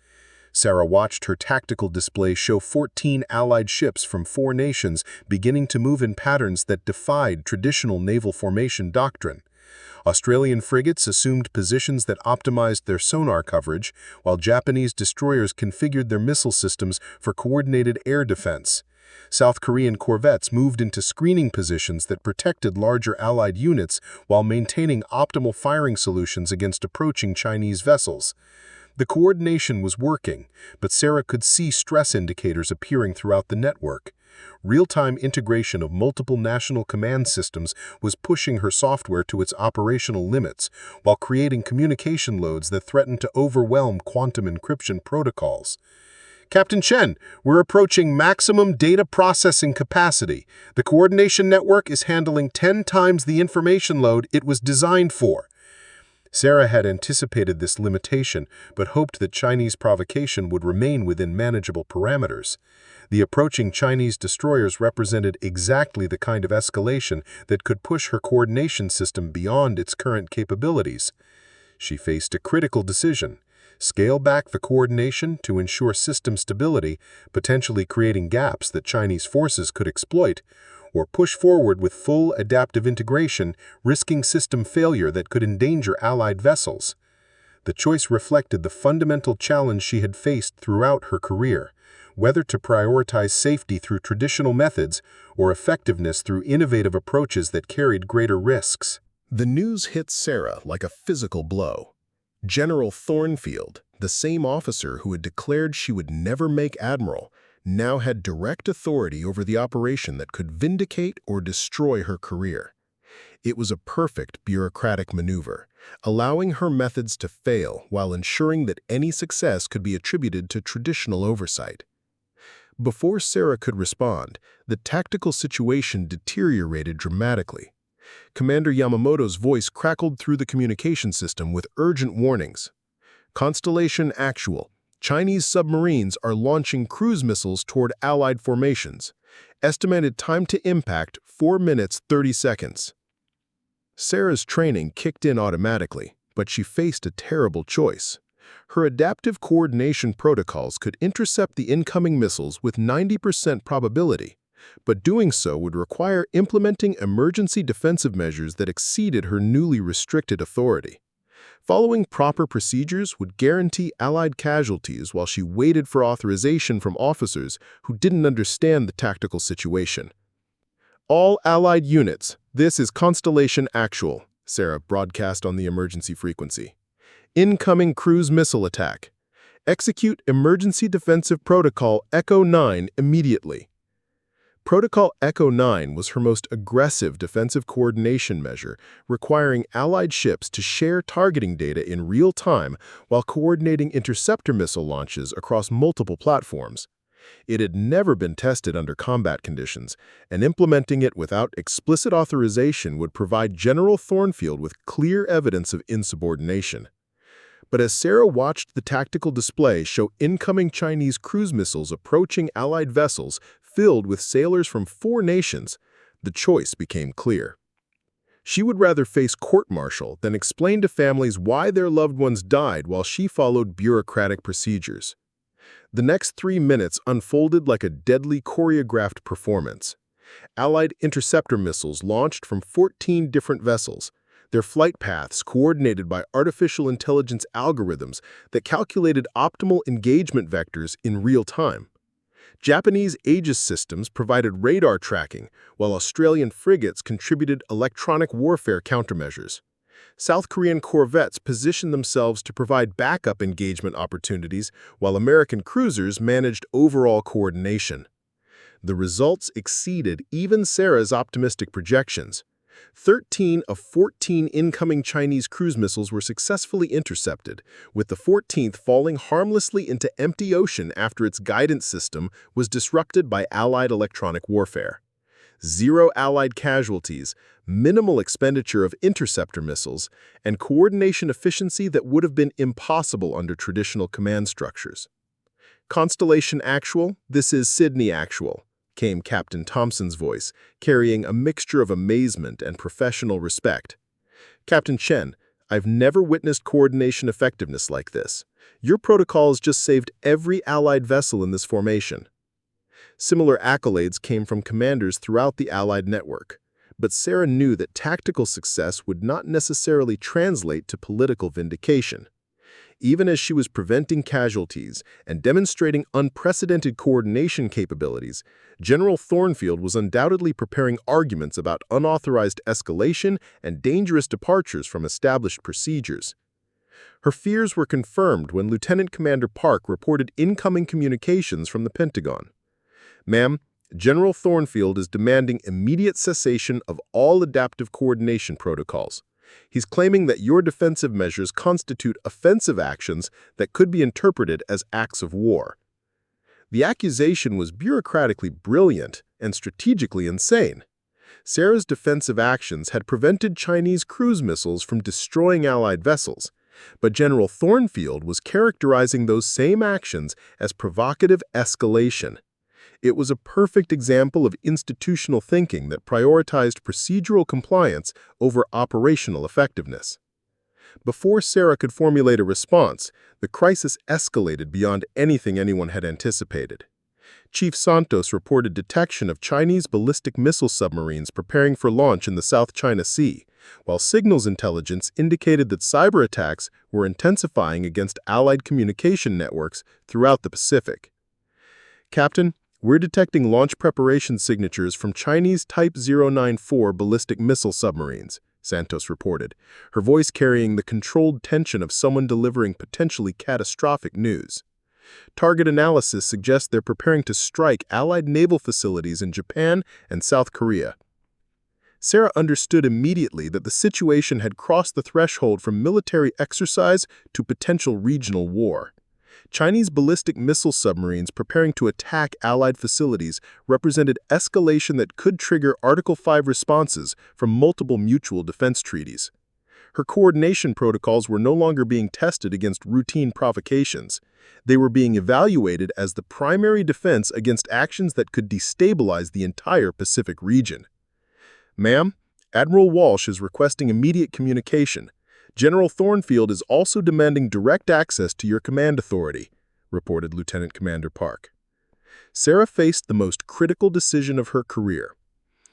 Sarah watched her tactical display show 14 Allied ships from 4 nations beginning to move in patterns that defied traditional naval formation doctrine. Australian frigates assumed positions that optimized their sonar coverage, while Japanese destroyers configured their missile systems for coordinated air defense. South Korean corvettes moved into screening positions that protected larger Allied units while maintaining optimal firing solutions against approaching Chinese vessels. The coordination was working, but Sarah could see stress indicators appearing throughout the network. Real-time integration of multiple national command systems was pushing her software to its operational limits, while creating communication loads that threatened to overwhelm quantum encryption protocols. "Captain Chen, we're approaching maximum data processing capacity. The coordination network is handling 10 times the information load it was designed for." Sarah had anticipated this limitation, but hoped that Chinese provocation would remain within manageable parameters. The approaching Chinese destroyers represented exactly the kind of escalation that could push her coordination system beyond its current capabilities. She faced a critical decision: scale back the coordination to ensure system stability, potentially creating gaps that Chinese forces could exploit, or push forward with full adaptive integration, risking system failure that could endanger Allied vessels. The choice reflected the fundamental challenge she had faced throughout her career: whether to prioritize safety through traditional methods or effectiveness through innovative approaches that carried greater risks. The news hit Sarah like a physical blow. General Thornfield, the same officer who had declared she would never make Admiral, now had direct authority over the operation that could vindicate or destroy her career. It was a perfect bureaucratic maneuver, allowing her methods to fail while ensuring that any success could be attributed to traditional oversight. Before Sarah could respond, the tactical situation deteriorated dramatically. Commander Yamamoto's voice crackled through the communication system with urgent warnings. Constellation Actual. Chinese submarines are launching cruise missiles toward Allied formations. Estimated time to impact 4 minutes 30 seconds. Sarah's training kicked in automatically, but she faced a terrible choice. Her adaptive coordination protocols could intercept the incoming missiles with 90% probability, but doing so would require implementing emergency defensive measures that exceeded her newly restricted authority. Following proper procedures would guarantee Allied casualties while she waited for authorization from officers who didn't understand the tactical situation. All Allied units, this is Constellation Actual, Sarah broadcast on the emergency frequency. Incoming cruise missile attack. Execute Emergency Defensive Protocol Echo 9 immediately. Protocol Echo 9 was her most aggressive defensive coordination measure, requiring Allied ships to share targeting data in real time while coordinating interceptor missile launches across multiple platforms. It had never been tested under combat conditions, and implementing it without explicit authorization would provide General Thornfield with clear evidence of insubordination. But as Sarah watched the tactical display show incoming Chinese cruise missiles approaching Allied vessels filled with sailors from 4 nations, the choice became clear. She would rather face court-martial than explain to families why their loved ones died while she followed bureaucratic procedures. The next 3 minutes unfolded like a deadly choreographed performance. Allied interceptor missiles launched from 14 different vessels, their flight paths coordinated by artificial intelligence algorithms that calculated optimal engagement vectors in real time. Japanese Aegis systems provided radar tracking, while Australian frigates contributed electronic warfare countermeasures. South Korean corvettes positioned themselves to provide backup engagement opportunities, while American cruisers managed overall coordination. The results exceeded even Sarah's optimistic projections. 13 of 14 incoming Chinese cruise missiles were successfully intercepted, with the 14th falling harmlessly into empty ocean after its guidance system was disrupted by Allied electronic warfare. 0 Allied casualties, minimal expenditure of interceptor missiles, and coordination efficiency that would have been impossible under traditional command structures. Constellation Actual, this is Sydney Actual, came Captain Thompson's voice, carrying a mixture of amazement and professional respect. Captain Chen, I've never witnessed coordination effectiveness like this. Your protocols just saved every Allied vessel in this formation. Similar accolades came from commanders throughout the Allied network, but Sarah knew that tactical success would not necessarily translate to political vindication. Even as she was preventing casualties and demonstrating unprecedented coordination capabilities, General Thornfield was undoubtedly preparing arguments about unauthorized escalation and dangerous departures from established procedures. Her fears were confirmed when Lieutenant Commander Park reported incoming communications from the Pentagon. Ma'am, General Thornfield is demanding immediate cessation of all adaptive coordination protocols. He's claiming that your defensive measures constitute offensive actions that could be interpreted as acts of war. The accusation was bureaucratically brilliant and strategically insane. Sarah's defensive actions had prevented Chinese cruise missiles from destroying Allied vessels, but General Thornfield was characterizing those same actions as provocative escalation. It was a perfect example of institutional thinking that prioritized procedural compliance over operational effectiveness. Before Sarah could formulate a response, the crisis escalated beyond anything anyone had anticipated. Chief Santos reported detection of Chinese ballistic missile submarines preparing for launch in the South China Sea, while signals intelligence indicated that cyber attacks were intensifying against Allied communication networks throughout the Pacific. Captain, we're detecting launch preparation signatures from Chinese Type 094 ballistic missile submarines, Santos reported, her voice carrying the controlled tension of someone delivering potentially catastrophic news. Target analysis suggests they're preparing to strike Allied naval facilities in Japan and South Korea. Sarah understood immediately that the situation had crossed the threshold from military exercise to potential regional war. Chinese ballistic missile submarines preparing to attack Allied facilities represented escalation that could trigger Article 5 responses from multiple mutual defense treaties. Her coordination protocols were no longer being tested against routine provocations. They were being evaluated as the primary defense against actions that could destabilize the entire Pacific region. "Ma'am, Admiral Walsh is requesting immediate communication. General Thornfield is also demanding direct access to your command authority," reported Lieutenant Commander Park. Sarah faced the most critical decision of her career.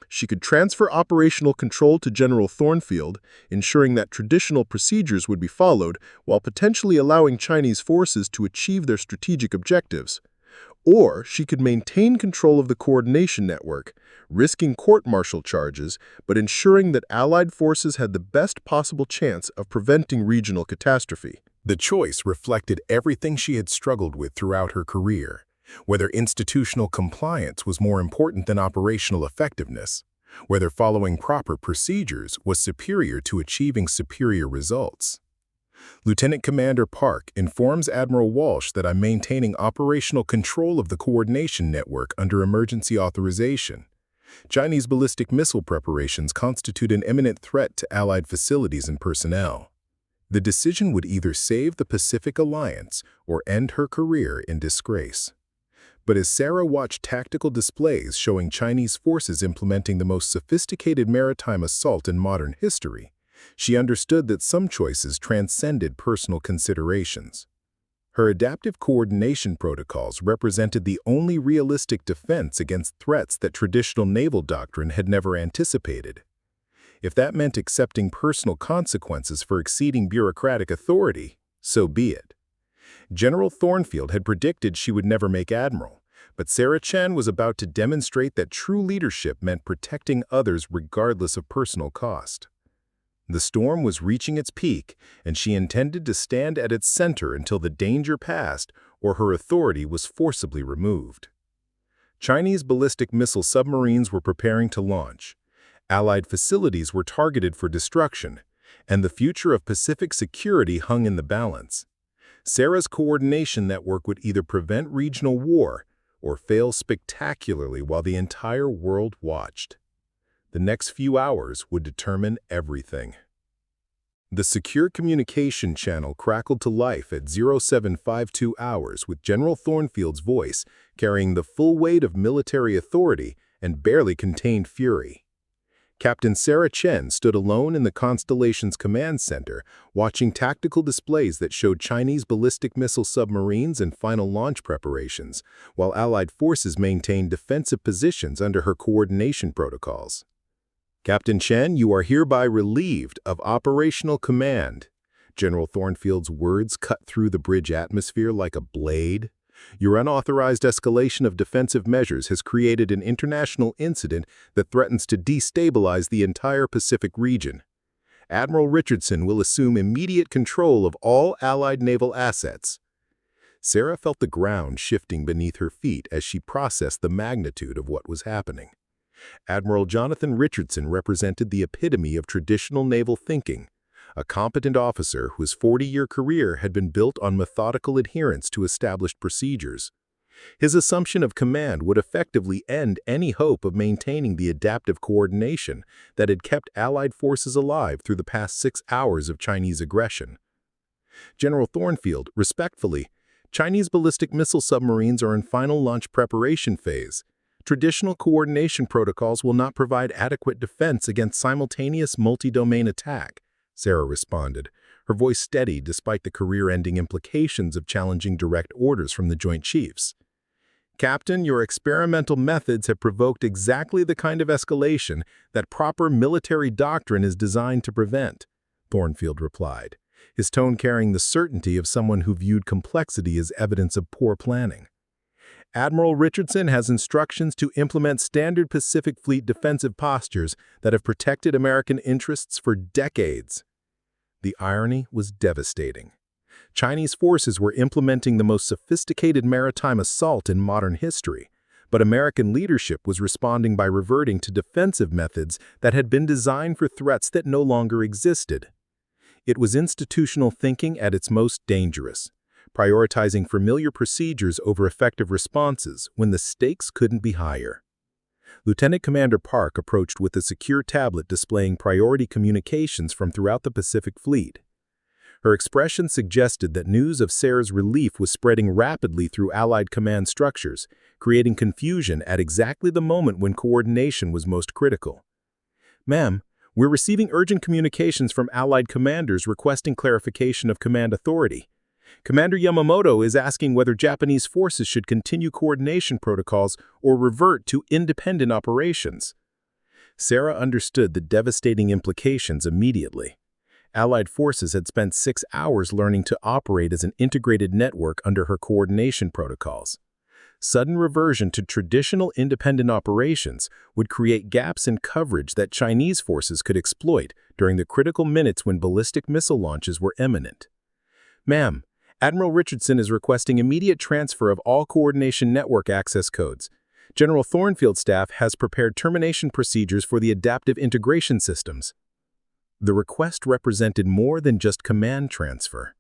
She could transfer operational control to General Thornfield, ensuring that traditional procedures would be followed while potentially allowing Chinese forces to achieve their strategic objectives. Or she could maintain control of the coordination network, risking court-martial charges, but ensuring that Allied forces had the best possible chance of preventing regional catastrophe. The choice reflected everything she had struggled with throughout her career, whether institutional compliance was more important than operational effectiveness, whether following proper procedures was superior to achieving superior results. Lieutenant Commander Park informs Admiral Walsh that I'm maintaining operational control of the coordination network under emergency authorization. Chinese ballistic missile preparations constitute an imminent threat to Allied facilities and personnel. The decision would either save the Pacific Alliance or end her career in disgrace. But as Sarah watched tactical displays showing Chinese forces implementing the most sophisticated maritime assault in modern history, she understood that some choices transcended personal considerations. Her adaptive coordination protocols represented the only realistic defense against threats that traditional naval doctrine had never anticipated. If that meant accepting personal consequences for exceeding bureaucratic authority, so be it. General Thornfield had predicted she would never make admiral, but Sarah Chen was about to demonstrate that true leadership meant protecting others regardless of personal cost. The storm was reaching its peak, and she intended to stand at its center until the danger passed or her authority was forcibly removed. Chinese ballistic missile submarines were preparing to launch. Allied facilities were targeted for destruction, and the future of Pacific security hung in the balance. Sarah's coordination network would either prevent regional war or fail spectacularly while the entire world watched. The next few hours would determine everything. The secure communication channel crackled to life at 0752 hours with General Thornfield's voice carrying the full weight of military authority and barely contained fury. Captain Sarah Chen stood alone in the Constellation's command center, watching tactical displays that showed Chinese ballistic missile submarines and final launch preparations, while Allied forces maintained defensive positions under her coordination protocols. "Captain Chen, you are hereby relieved of operational command." General Thornfield's words cut through the bridge atmosphere like a blade. "Your unauthorized escalation of defensive measures has created an international incident that threatens to destabilize the entire Pacific region. Admiral Richardson will assume immediate control of all Allied naval assets." Sarah felt the ground shifting beneath her feet as she processed the magnitude of what was happening. Admiral Jonathan Richardson represented the epitome of traditional naval thinking, a competent officer whose 40-year career had been built on methodical adherence to established procedures. His assumption of command would effectively end any hope of maintaining the adaptive coordination that had kept Allied forces alive through the past 6 hours of Chinese aggression. "General Thornfield, respectfully, Chinese ballistic missile submarines are in final launch preparation phase. Traditional coordination protocols will not provide adequate defense against simultaneous multi-domain attack," Sarah responded, her voice steady despite the career-ending implications of challenging direct orders from the Joint Chiefs. "Captain, your experimental methods have provoked exactly the kind of escalation that proper military doctrine is designed to prevent," Thornfield replied, his tone carrying the certainty of someone who viewed complexity as evidence of poor planning. Admiral Richardson has instructions to implement standard Pacific Fleet defensive postures that have protected American interests for decades. The irony was devastating. Chinese forces were implementing the most sophisticated maritime assault in modern history, but American leadership was responding by reverting to defensive methods that had been designed for threats that no longer existed. It was institutional thinking at its most dangerous, prioritizing familiar procedures over effective responses when the stakes couldn't be higher. Lieutenant Commander Park approached with a secure tablet displaying priority communications from throughout the Pacific Fleet. Her expression suggested that news of Sarah's relief was spreading rapidly through Allied command structures, creating confusion at exactly the moment when coordination was most critical. "Ma'am, we're receiving urgent communications from Allied commanders requesting clarification of command authority. Commander Yamamoto is asking whether Japanese forces should continue coordination protocols or revert to independent operations." Sarah understood the devastating implications immediately. Allied forces had spent 6 hours learning to operate as an integrated network under her coordination protocols. Sudden reversion to traditional independent operations would create gaps in coverage that Chinese forces could exploit during the critical minutes when ballistic missile launches were imminent. "Ma'am, Admiral Richardson is requesting immediate transfer of all coordination network access codes. General Thornfield's staff has prepared termination procedures for the adaptive integration systems." The request represented more than just command transfer.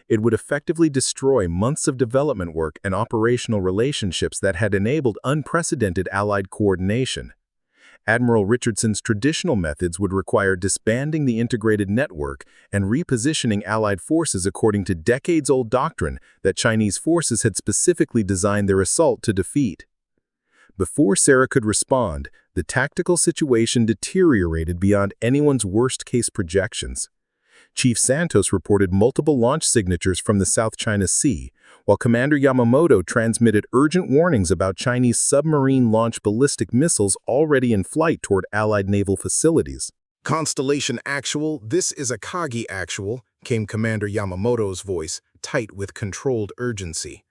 It would effectively destroy months of development work and operational relationships that had enabled unprecedented Allied coordination. Admiral Richardson's traditional methods would require disbanding the integrated network and repositioning Allied forces according to decades-old doctrine that Chinese forces had specifically designed their assault to defeat. Before Sarah could respond, the tactical situation deteriorated beyond anyone's worst-case projections. Chief Santos reported multiple launch signatures from the South China Sea, while Commander Yamamoto transmitted urgent warnings about Chinese submarine-launched ballistic missiles already in flight toward Allied naval facilities. "Constellation Actual, this is Akagi Actual," came Commander Yamamoto's voice, tight with controlled urgency.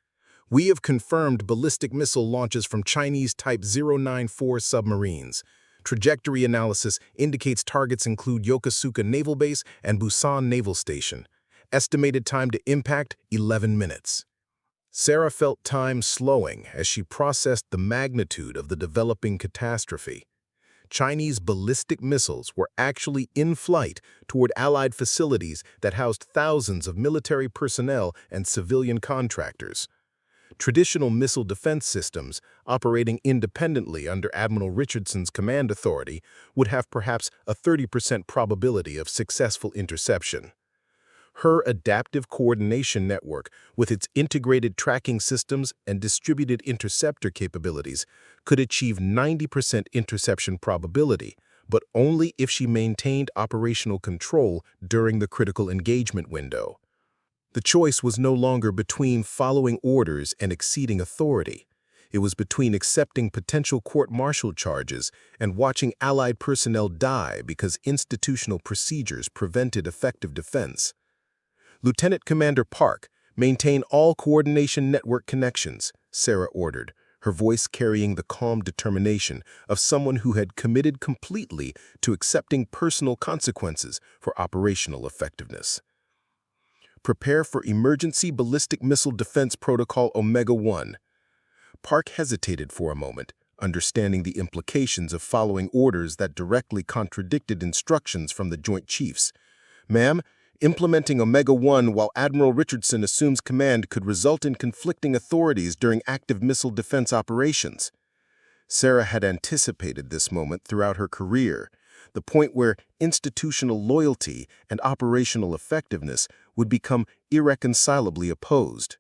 "We have confirmed ballistic missile launches from Chinese Type 094 submarines. Trajectory analysis indicates targets include Yokosuka Naval Base and Busan Naval Station. Estimated time to impact, 11 minutes. Sarah felt time slowing as she processed the magnitude of the developing catastrophe. Chinese ballistic missiles were actually in flight toward Allied facilities that housed thousands of military personnel and civilian contractors. Traditional missile defense systems, operating independently under Admiral Richardson's command authority, would have perhaps a 30% probability of successful interception. Her adaptive coordination network, with its integrated tracking systems and distributed interceptor capabilities, could achieve 90% interception probability, but only if she maintained operational control during the critical engagement window. The choice was no longer between following orders and exceeding authority. It was between accepting potential court-martial charges and watching Allied personnel die because institutional procedures prevented effective defense. "Lieutenant Commander Park, maintain all coordination network connections," Sarah ordered, her voice carrying the calm determination of someone who had committed completely to accepting personal consequences for operational effectiveness. "Prepare for Emergency Ballistic Missile Defense Protocol Omega-1. Park hesitated for a moment, understanding the implications of following orders that directly contradicted instructions from the Joint Chiefs. "Ma'am, implementing Omega-1 while Admiral Richardson assumes command could result in conflicting authorities during active missile defense operations." Sarah had anticipated this moment throughout her career, the point where institutional loyalty and operational effectiveness would become irreconcilably opposed.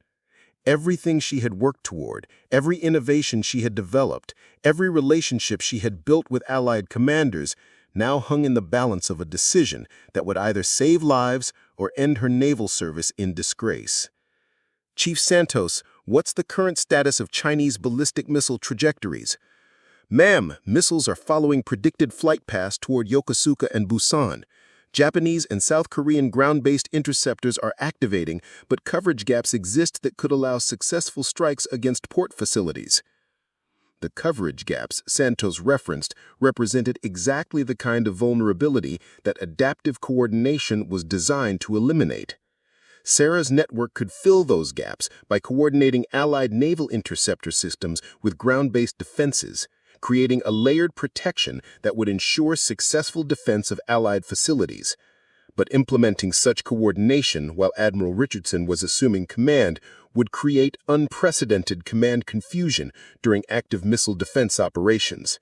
Everything she had worked toward, every innovation she had developed, every relationship she had built with Allied commanders now hung in the balance of a decision that would either save lives or end her naval service in disgrace. "Chief Santos, what's the current status of Chinese ballistic missile trajectories?" "Ma'am, missiles are following predicted flight paths toward Yokosuka and Busan. Japanese and South Korean ground-based interceptors are activating, but coverage gaps exist that could allow successful strikes against port facilities. The coverage gaps Santos referenced represented exactly the kind of vulnerability that adaptive coordination was designed to eliminate. Sarah's network could fill those gaps by coordinating Allied naval interceptor systems with ground-based defenses, creating a layered protection that would ensure successful defense of Allied facilities. But implementing such coordination while Admiral Richardson was assuming command would create unprecedented command confusion during active missile defense operations.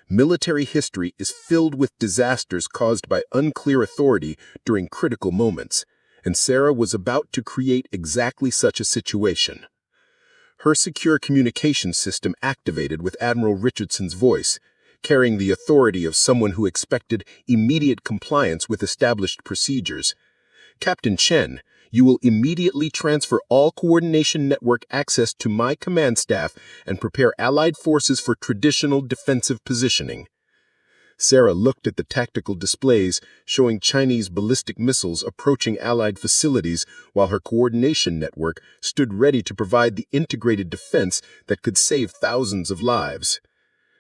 Military history is filled with disasters caused by unclear authority during critical moments, and Sarah was about to create exactly such a situation. Her secure communication system activated with Admiral Richardson's voice, carrying the authority of someone who expected immediate compliance with established procedures. "Captain Chen, you will immediately transfer all coordination network access to my command staff and prepare Allied forces for traditional defensive positioning." Sarah looked at the tactical displays showing Chinese ballistic missiles approaching Allied facilities while her coordination network stood ready to provide the integrated defense that could save thousands of lives.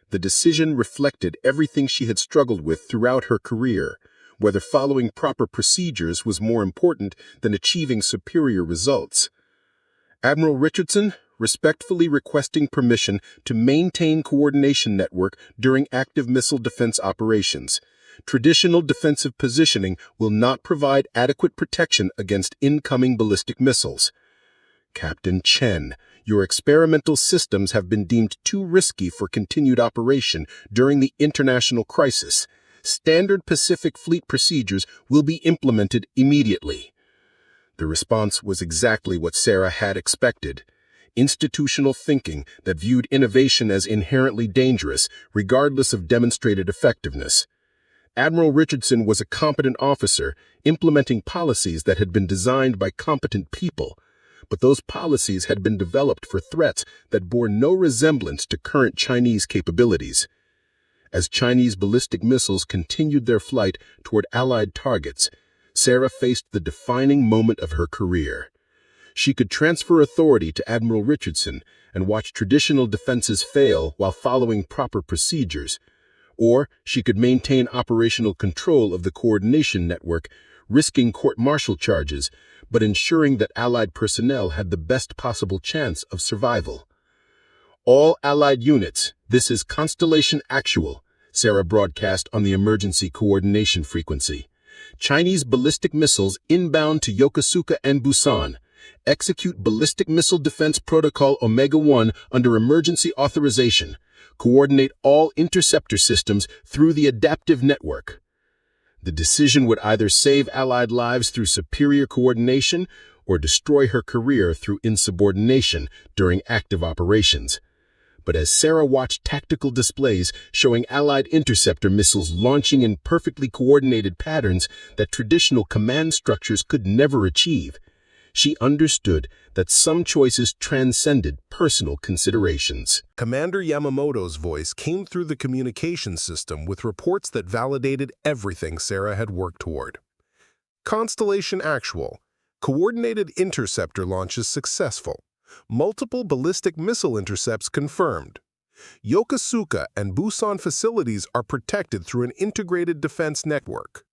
The decision reflected everything she had struggled with throughout her career, whether following proper procedures was more important than achieving superior results. "Admiral Richardson, respectfully requesting permission to maintain coordination network during active missile defense operations. Traditional defensive positioning will not provide adequate protection against incoming ballistic missiles." "Captain Chen, your experimental systems have been deemed too risky for continued operation during the international crisis. Standard Pacific Fleet procedures will be implemented immediately." The response was exactly what Sarah had expected. Institutional thinking that viewed innovation as inherently dangerous, regardless of demonstrated effectiveness. Admiral Richardson was a competent officer, implementing policies that had been designed by competent people, but those policies had been developed for threats that bore no resemblance to current Chinese capabilities. As Chinese ballistic missiles continued their flight toward Allied targets, Sarah faced the defining moment of her career. She could transfer authority to Admiral Richardson and watch traditional defenses fail while following proper procedures, or she could maintain operational control of the coordination network, risking court-martial charges, but ensuring that Allied personnel had the best possible chance of survival. "All Allied units, this is Constellation Actual," Sarah broadcast on the emergency coordination frequency. "Chinese ballistic missiles inbound to Yokosuka and Busan. Execute Ballistic Missile Defense Protocol Omega-1 under emergency authorization. Coordinate all interceptor systems through the adaptive network." The decision would either save Allied lives through superior coordination or destroy her career through insubordination during active operations. But as Sarah watched tactical displays showing Allied interceptor missiles launching in perfectly coordinated patterns that traditional command structures could never achieve, she understood that some choices transcended personal considerations. Commander Yamamoto's voice came through the communication system with reports that validated everything Sarah had worked toward. "Constellation Actual. Coordinated interceptor launches successful. Multiple ballistic missile intercepts confirmed. Yokosuka and Busan facilities are protected through an integrated defense network."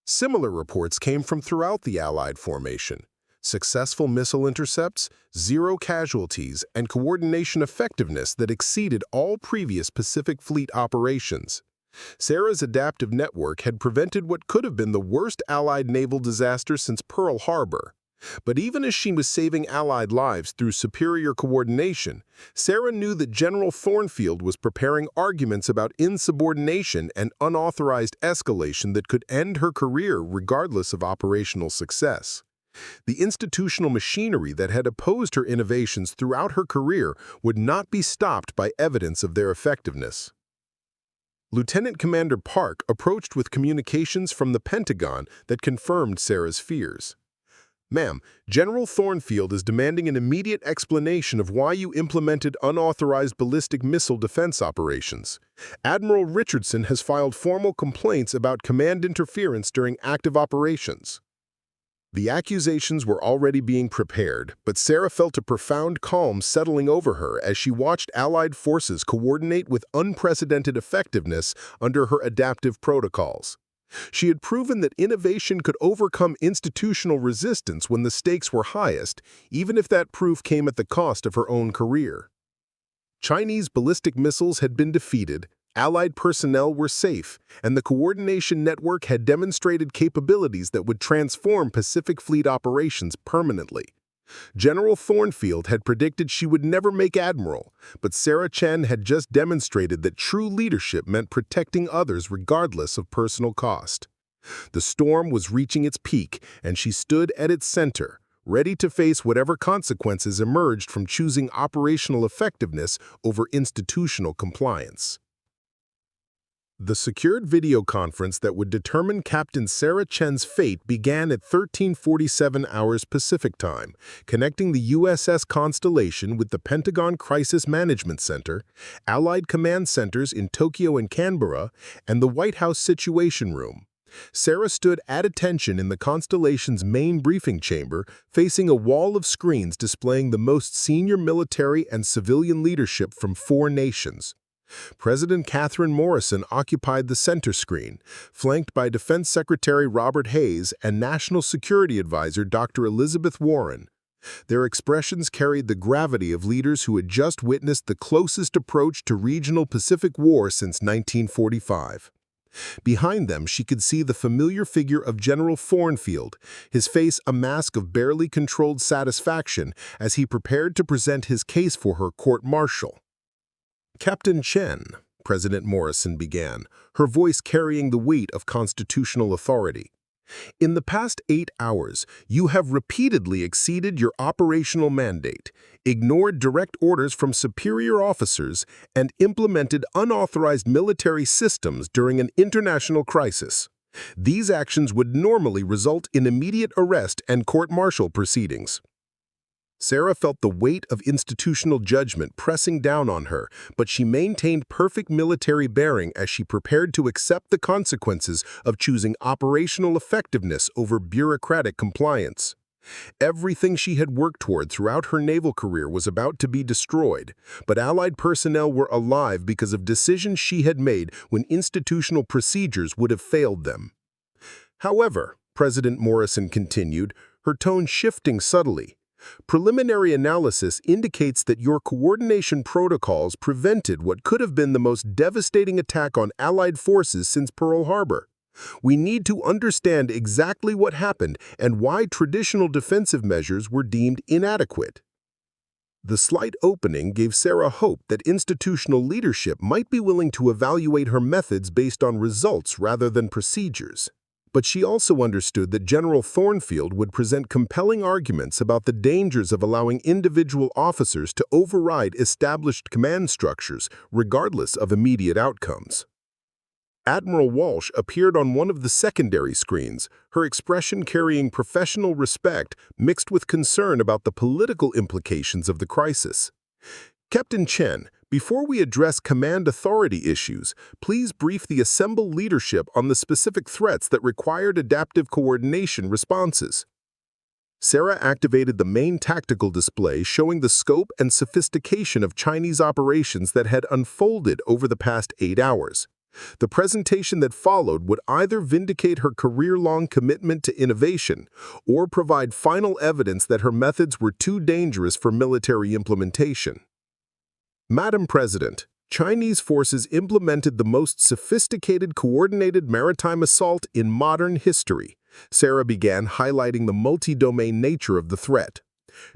Similar reports came from throughout the Allied formation. Successful missile intercepts, zero casualties, and coordination effectiveness that exceeded all previous Pacific Fleet operations. Sarah's adaptive network had prevented what could have been the worst Allied naval disaster since Pearl Harbor. But even as she was saving Allied lives through superior coordination, Sarah knew that General Thornfield was preparing arguments about insubordination and unauthorized escalation that could end her career regardless of operational success. The institutional machinery that had opposed her innovations throughout her career would not be stopped by evidence of their effectiveness. Lieutenant Commander Park approached with communications from the Pentagon that confirmed Sarah's fears. Ma'am, General Thornfield is demanding an immediate explanation of why you implemented unauthorized ballistic missile defense operations. Admiral Richardson has filed formal complaints about command interference during active operations. The accusations were already being prepared, but Sarah felt a profound calm settling over her as she watched Allied forces coordinate with unprecedented effectiveness under her adaptive protocols. She had proven that innovation could overcome institutional resistance when the stakes were highest, even if that proof came at the cost of her own career. Chinese ballistic missiles had been defeated, Allied personnel were safe, and the coordination network had demonstrated capabilities that would transform Pacific Fleet operations permanently. General Thornfield had predicted she would never make Admiral, but Sarah Chen had just demonstrated that true leadership meant protecting others regardless of personal cost. The storm was reaching its peak, and she stood at its center, ready to face whatever consequences emerged from choosing operational effectiveness over institutional compliance. The secured video conference that would determine Captain Sarah Chen's fate began at 13:47 hours Pacific Time, connecting the USS Constellation with the Pentagon Crisis Management Center, Allied command centers in Tokyo and Canberra, and the White House Situation Room. Sarah stood at attention in the Constellation's main briefing chamber, facing a wall of screens displaying the most senior military and civilian leadership from 4 nations. President Catherine Morrison occupied the center screen, flanked by Defense Secretary Robert Hayes and National Security Advisor Dr. Elizabeth Warren. Their expressions carried the gravity of leaders who had just witnessed the closest approach to regional Pacific war since 1945. Behind them, she could see the familiar figure of General Thornfield, his face a mask of barely controlled satisfaction as he prepared to present his case for her court-martial. Captain Chen, President Morrison began, her voice carrying the weight of constitutional authority. In the past 8 hours, you have repeatedly exceeded your operational mandate, ignored direct orders from superior officers, and implemented unauthorized military systems during an international crisis. These actions would normally result in immediate arrest and court-martial proceedings. Sarah felt the weight of institutional judgment pressing down on her, but she maintained perfect military bearing as she prepared to accept the consequences of choosing operational effectiveness over bureaucratic compliance. Everything she had worked toward throughout her naval career was about to be destroyed, but Allied personnel were alive because of decisions she had made when institutional procedures would have failed them. However, President Morrison continued, her tone shifting subtly, preliminary analysis indicates that your coordination protocols prevented what could have been the most devastating attack on Allied forces since Pearl Harbor. We need to understand exactly what happened and why traditional defensive measures were deemed inadequate. The slight opening gave Sarah hope that institutional leadership might be willing to evaluate her methods based on results rather than procedures. But she also understood that General Thornfield would present compelling arguments about the dangers of allowing individual officers to override established command structures, regardless of immediate outcomes. Admiral Walsh appeared on one of the secondary screens, her expression carrying professional respect mixed with concern about the political implications of the crisis. Captain Chen, before we address command authority issues, please brief the assembled leadership on the specific threats that required adaptive coordination responses. Sarah activated the main tactical display showing the scope and sophistication of Chinese operations that had unfolded over the past 8 hours. The presentation that followed would either vindicate her career-long commitment to innovation or provide final evidence that her methods were too dangerous for military implementation. Madam President, Chinese forces implemented the most sophisticated coordinated maritime assault in modern history. Sarah began highlighting the multi-domain nature of the threat.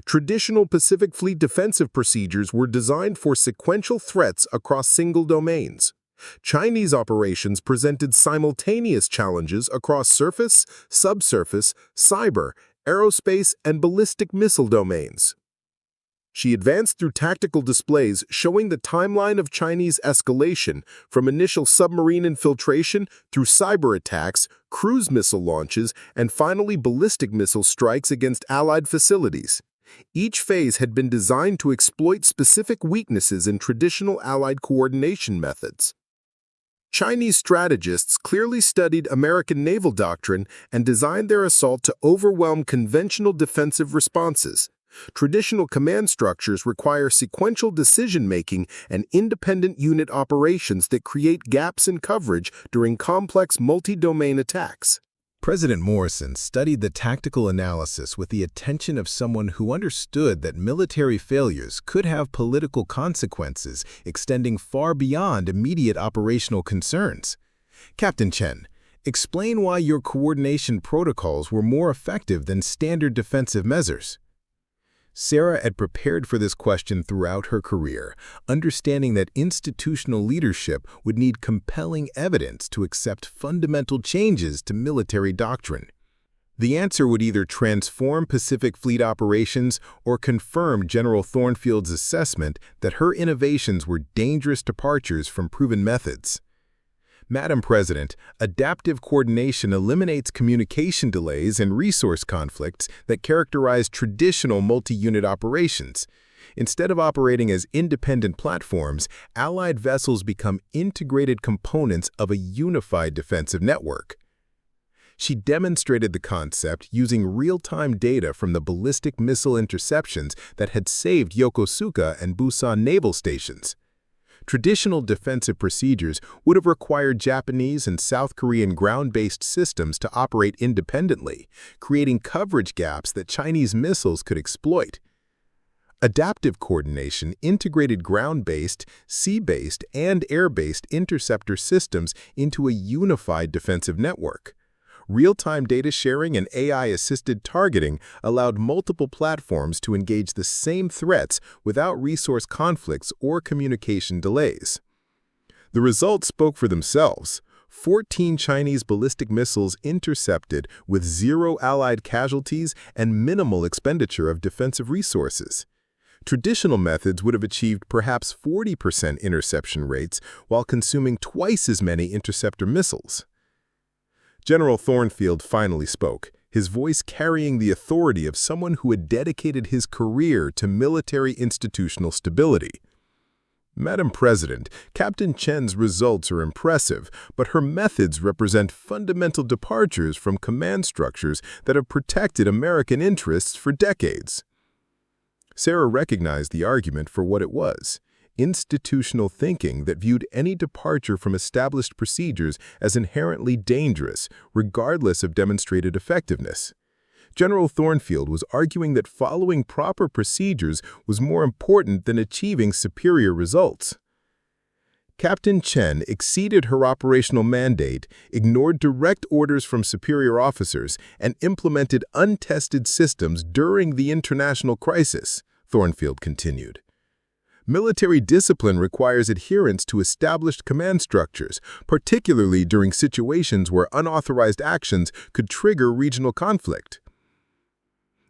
Traditional Pacific Fleet defensive procedures were designed for sequential threats across single domains. Chinese operations presented simultaneous challenges across surface, subsurface, cyber, aerospace, and ballistic missile domains. She advanced through tactical displays showing the timeline of Chinese escalation from initial submarine infiltration through cyber attacks, cruise missile launches, and finally ballistic missile strikes against Allied facilities. Each phase had been designed to exploit specific weaknesses in traditional Allied coordination methods. Chinese strategists clearly studied American naval doctrine and designed their assault to overwhelm conventional defensive responses. Traditional command structures require sequential decision-making and independent unit operations that create gaps in coverage during complex multi-domain attacks. President Morrison studied the tactical analysis with the attention of someone who understood that military failures could have political consequences extending far beyond immediate operational concerns. Captain Chen, explain why your coordination protocols were more effective than standard defensive measures. Sarah had prepared for this question throughout her career, understanding that institutional leadership would need compelling evidence to accept fundamental changes to military doctrine. The answer would either transform Pacific Fleet operations or confirm General Thornfield's assessment that her innovations were dangerous departures from proven methods. Madam President, adaptive coordination eliminates communication delays and resource conflicts that characterize traditional multi-unit operations. Instead of operating as independent platforms, Allied vessels become integrated components of a unified defensive network. She demonstrated the concept using real-time data from the ballistic missile interceptions that had saved Yokosuka and Busan naval stations. Traditional defensive procedures would have required Japanese and South Korean ground-based systems to operate independently, creating coverage gaps that Chinese missiles could exploit. Adaptive coordination integrated ground-based, sea-based, and air-based interceptor systems into a unified defensive network. Real-time data sharing and AI-assisted targeting allowed multiple platforms to engage the same threats without resource conflicts or communication delays. The results spoke for themselves. 14 Chinese ballistic missiles intercepted with 0 Allied casualties and minimal expenditure of defensive resources. Traditional methods would have achieved perhaps 40% interception rates while consuming twice as many interceptor missiles. General Thornfield finally spoke, his voice carrying the authority of someone who had dedicated his career to military institutional stability. Madam President, Captain Chen's results are impressive, but her methods represent fundamental departures from command structures that have protected American interests for decades. Sarah recognized the argument for what it was: institutional thinking that viewed any departure from established procedures as inherently dangerous, regardless of demonstrated effectiveness. General Thornfield was arguing that following proper procedures was more important than achieving superior results. Captain Chen exceeded her operational mandate, ignored direct orders from superior officers, and implemented untested systems during the international crisis, Thornfield continued. Military discipline requires adherence to established command structures, particularly during situations where unauthorized actions could trigger regional conflict.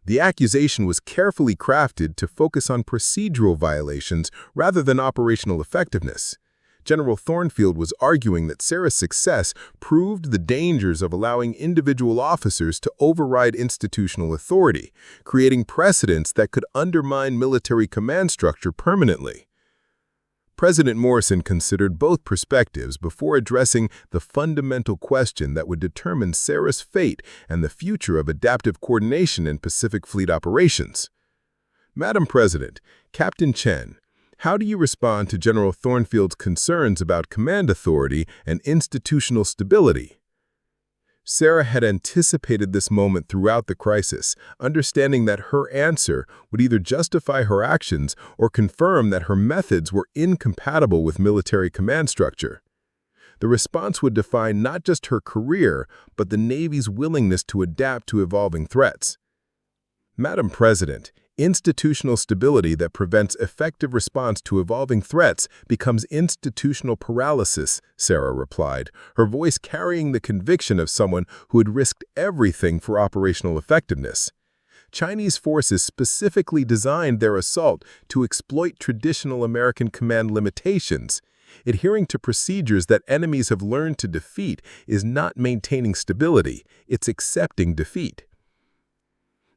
The accusation was carefully crafted to focus on procedural violations rather than operational effectiveness. General Thornfield was arguing that Sarah's success proved the dangers of allowing individual officers to override institutional authority, creating precedents that could undermine military command structure permanently. President Morrison considered both perspectives before addressing the fundamental question that would determine Sarah's fate and the future of adaptive coordination in Pacific Fleet operations. Madam President, Captain Chen, how do you respond to General Thornfield's concerns about command authority and institutional stability? Sarah had anticipated this moment throughout the crisis, understanding that her answer would either justify her actions or confirm that her methods were incompatible with military command structure. The response would define not just her career, but the Navy's willingness to adapt to evolving threats. Madam President, institutional stability that prevents effective response to evolving threats becomes institutional paralysis, Sarah replied, her voice carrying the conviction of someone who had risked everything for operational effectiveness. Chinese forces specifically designed their assault to exploit traditional American command limitations. Adhering to procedures that enemies have learned to defeat is not maintaining stability, it's accepting defeat.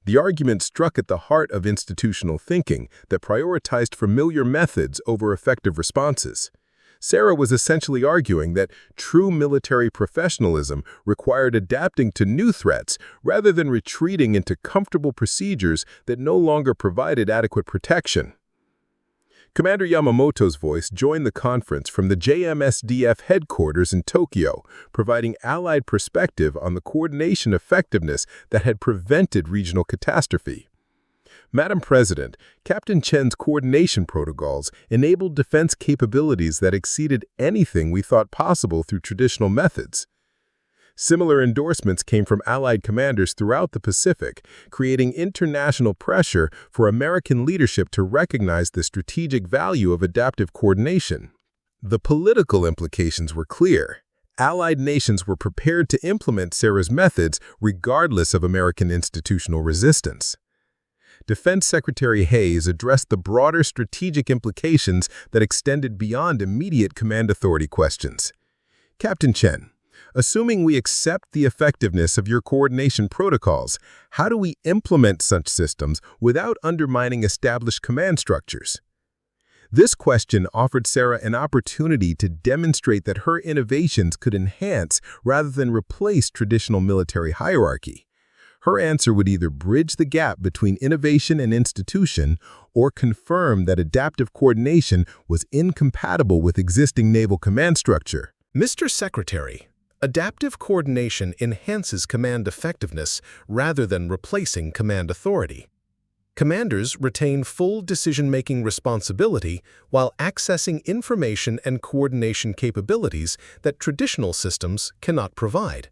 The argument struck at the heart of institutional thinking that prioritized familiar methods over effective responses. Sarah was essentially arguing that true military professionalism required adapting to new threats rather than retreating into comfortable procedures that no longer provided adequate protection. Commander Yamamoto's voice joined the conference from the JMSDF headquarters in Tokyo, providing Allied perspective on the coordination effectiveness that had prevented regional catastrophe. Madam President, Captain Chen's coordination protocols enabled defense capabilities that exceeded anything we thought possible through traditional methods. Similar endorsements came from Allied commanders throughout the Pacific, creating international pressure for American leadership to recognize the strategic value of adaptive coordination. The political implications were clear. Allied nations were prepared to implement Sarah's methods regardless of American institutional resistance. Defense Secretary Hayes addressed the broader strategic implications that extended beyond immediate command authority questions. Captain Chen, assuming we accept the effectiveness of your coordination protocols, how do we implement such systems without undermining established command structures? This question offered Sarah an opportunity to demonstrate that her innovations could enhance rather than replace traditional military hierarchy. Her answer would either bridge the gap between innovation and institution or confirm that adaptive coordination was incompatible with existing naval command structure. Mr. Secretary, adaptive coordination enhances command effectiveness rather than replacing command authority. Commanders retain full decision-making responsibility while accessing information and coordination capabilities that traditional systems cannot provide.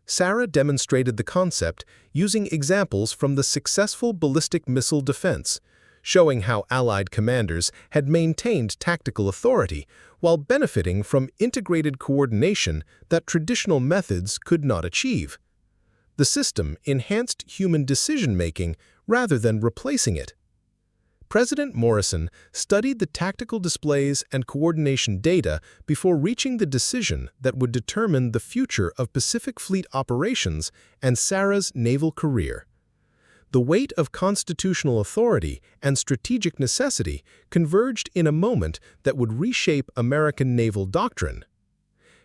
Sarah demonstrated the concept using examples from the successful ballistic missile defense, showing how Allied commanders had maintained tactical authority while benefiting from integrated coordination that traditional methods could not achieve. The system enhanced human decision-making rather than replacing it. President Morrison studied the tactical displays and coordination data before reaching the decision that would determine the future of Pacific Fleet operations and Sarah's naval career. The weight of constitutional authority and strategic necessity converged in a moment that would reshape American naval doctrine.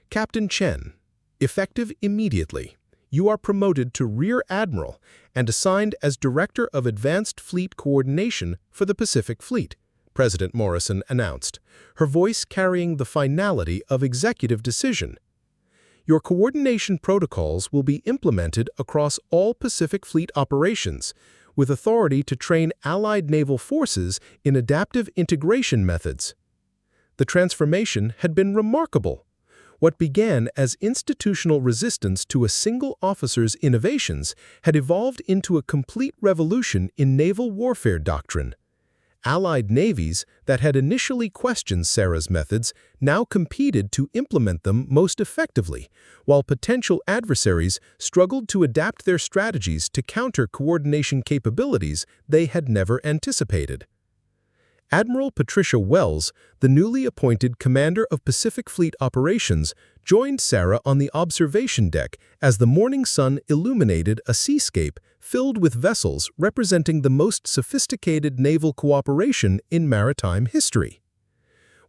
Captain Chen, effective immediately, you are promoted to Rear Admiral and assigned as Director of Advanced Fleet Coordination for the Pacific Fleet, President Morrison announced, her voice carrying the finality of executive decision. Your coordination protocols will be implemented across all Pacific Fleet operations, with authority to train Allied naval forces in adaptive integration methods. The transformation had been remarkable. What began as institutional resistance to a single officer's innovations had evolved into a complete revolution in naval warfare doctrine. Allied navies that had initially questioned Sarah's methods now competed to implement them most effectively, while potential adversaries struggled to adapt their strategies to counter coordination capabilities they had never anticipated. Admiral Patricia Wells, the newly appointed commander of Pacific Fleet operations, joined Sarah on the observation deck as the morning sun illuminated a seascape filled with vessels representing the most sophisticated naval cooperation in maritime history.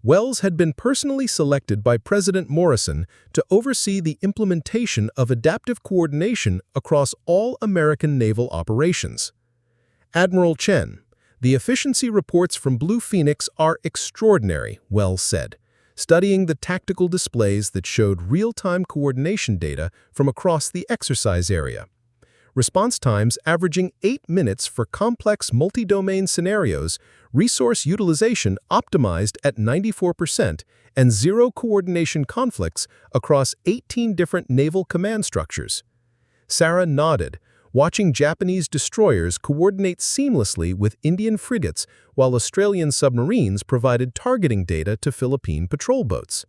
Wells had been personally selected by President Morrison to oversee the implementation of adaptive coordination across all American naval operations. Admiral Chen, the efficiency reports from Blue Phoenix are extraordinary, Wells said, studying the tactical displays that showed real-time coordination data from across the exercise area. Response times averaging 8 minutes for complex multi-domain scenarios, resource utilization optimized at 94%, and zero coordination conflicts across 18 different naval command structures. Sarah nodded, watching Japanese destroyers coordinate seamlessly with Indian frigates while Australian submarines provided targeting data to Philippine patrol boats.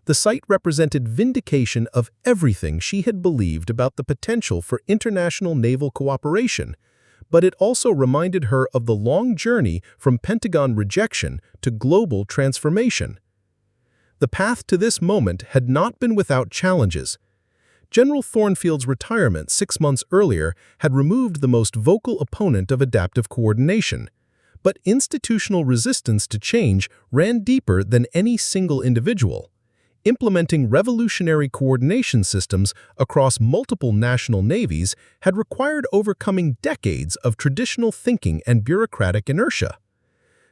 The sight represented vindication of everything she had believed about the potential for international naval cooperation, but it also reminded her of the long journey from Pentagon rejection to global transformation. The path to this moment had not been without challenges. General Thornfield's retirement 6 months earlier had removed the most vocal opponent of adaptive coordination, but institutional resistance to change ran deeper than any single individual. Implementing revolutionary coordination systems across multiple national navies had required overcoming decades of traditional thinking and bureaucratic inertia.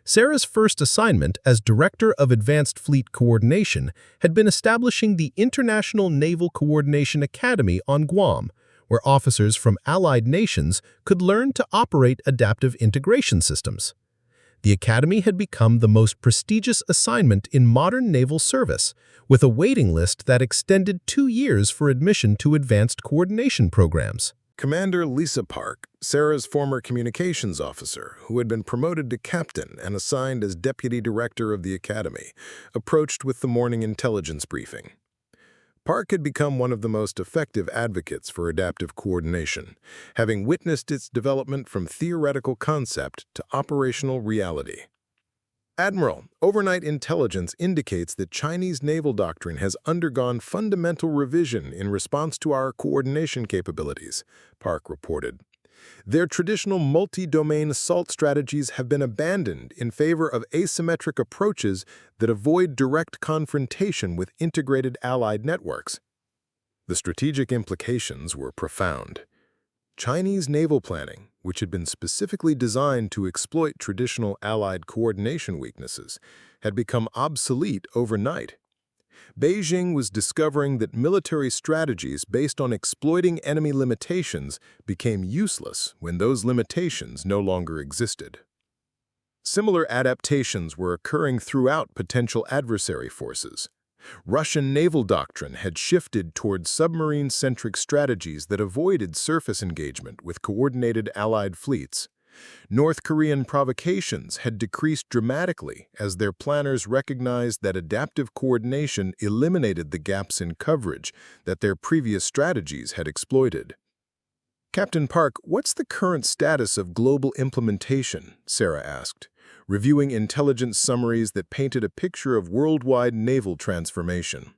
Sarah's first assignment as Director of Advanced Fleet Coordination had been establishing the International Naval Coordination Academy on Guam, where officers from allied nations could learn to operate adaptive integration systems. The Academy had become the most prestigious assignment in modern naval service, with a waiting list that extended 2 years for admission to advanced coordination programs. Commander Lisa Park, Sarah's former communications officer, who had been promoted to captain and assigned as deputy director of the academy, approached with the morning intelligence briefing. Park had become one of the most effective advocates for adaptive coordination, having witnessed its development from theoretical concept to operational reality. Admiral, overnight intelligence indicates that Chinese naval doctrine has undergone fundamental revision in response to our coordination capabilities, Park reported. Their traditional multi-domain assault strategies have been abandoned in favor of asymmetric approaches that avoid direct confrontation with integrated allied networks. The strategic implications were profound. Chinese naval planning, which had been specifically designed to exploit traditional allied coordination weaknesses, had become obsolete overnight. Beijing was discovering that military strategies based on exploiting enemy limitations became useless when those limitations no longer existed. Similar adaptations were occurring throughout potential adversary forces. Russian naval doctrine had shifted toward submarine-centric strategies that avoided surface engagement with coordinated Allied fleets. North Korean provocations had decreased dramatically as their planners recognized that adaptive coordination eliminated the gaps in coverage that their previous strategies had exploited. Captain Park, what's the current status of global implementation? Sarah asked, reviewing intelligence summaries that painted a picture of worldwide naval transformation.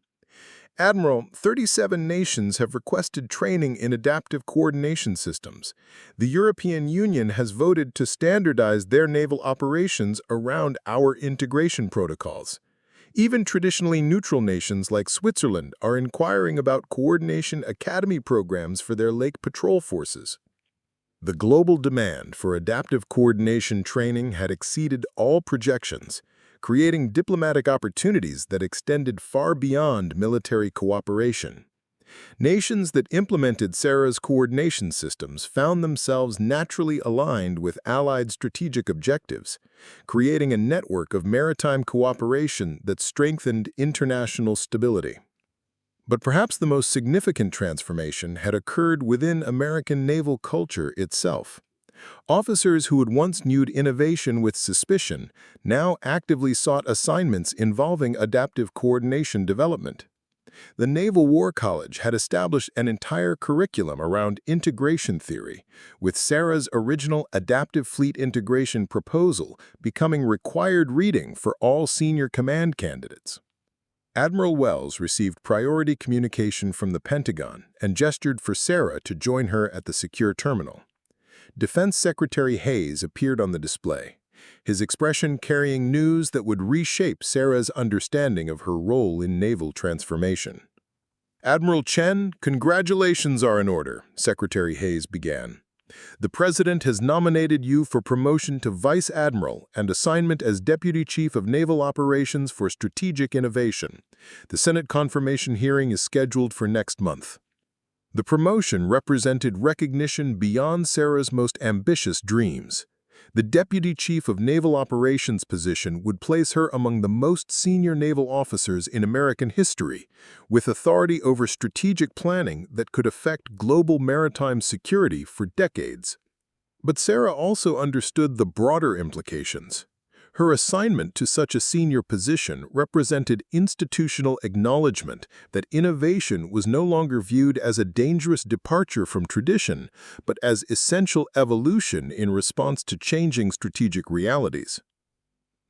Admiral, 37 nations have requested training in adaptive coordination systems. The European Union has voted to standardize their naval operations around our integration protocols. Even traditionally neutral nations like Switzerland are inquiring about coordination academy programs for their lake patrol forces. The global demand for adaptive coordination training had exceeded all projections, creating diplomatic opportunities that extended far beyond military cooperation. Nations that implemented Sarah's coordination systems found themselves naturally aligned with Allied strategic objectives, creating a network of maritime cooperation that strengthened international stability. But perhaps the most significant transformation had occurred within American naval culture itself. Officers who had once viewed innovation with suspicion now actively sought assignments involving adaptive coordination development. The Naval War College had established an entire curriculum around integration theory, with Sarah's original adaptive fleet integration proposal becoming required reading for all senior command candidates. Admiral Wells received priority communication from the Pentagon and gestured for Sarah to join her at the secure terminal. Defense Secretary Hayes appeared on the display, his expression carrying news that would reshape Sarah's understanding of her role in naval transformation. Admiral Chen, congratulations are in order, Secretary Hayes began. The President has nominated you for promotion to Vice Admiral and assignment as Deputy Chief of Naval Operations for Strategic Innovation. The Senate confirmation hearing is scheduled for next month. The promotion represented recognition beyond Sarah's most ambitious dreams. The Deputy Chief of Naval Operations position would place her among the most senior naval officers in American history, with authority over strategic planning that could affect global maritime security for decades. But Sarah also understood the broader implications. Her assignment to such a senior position represented institutional acknowledgement that innovation was no longer viewed as a dangerous departure from tradition, but as essential evolution in response to changing strategic realities.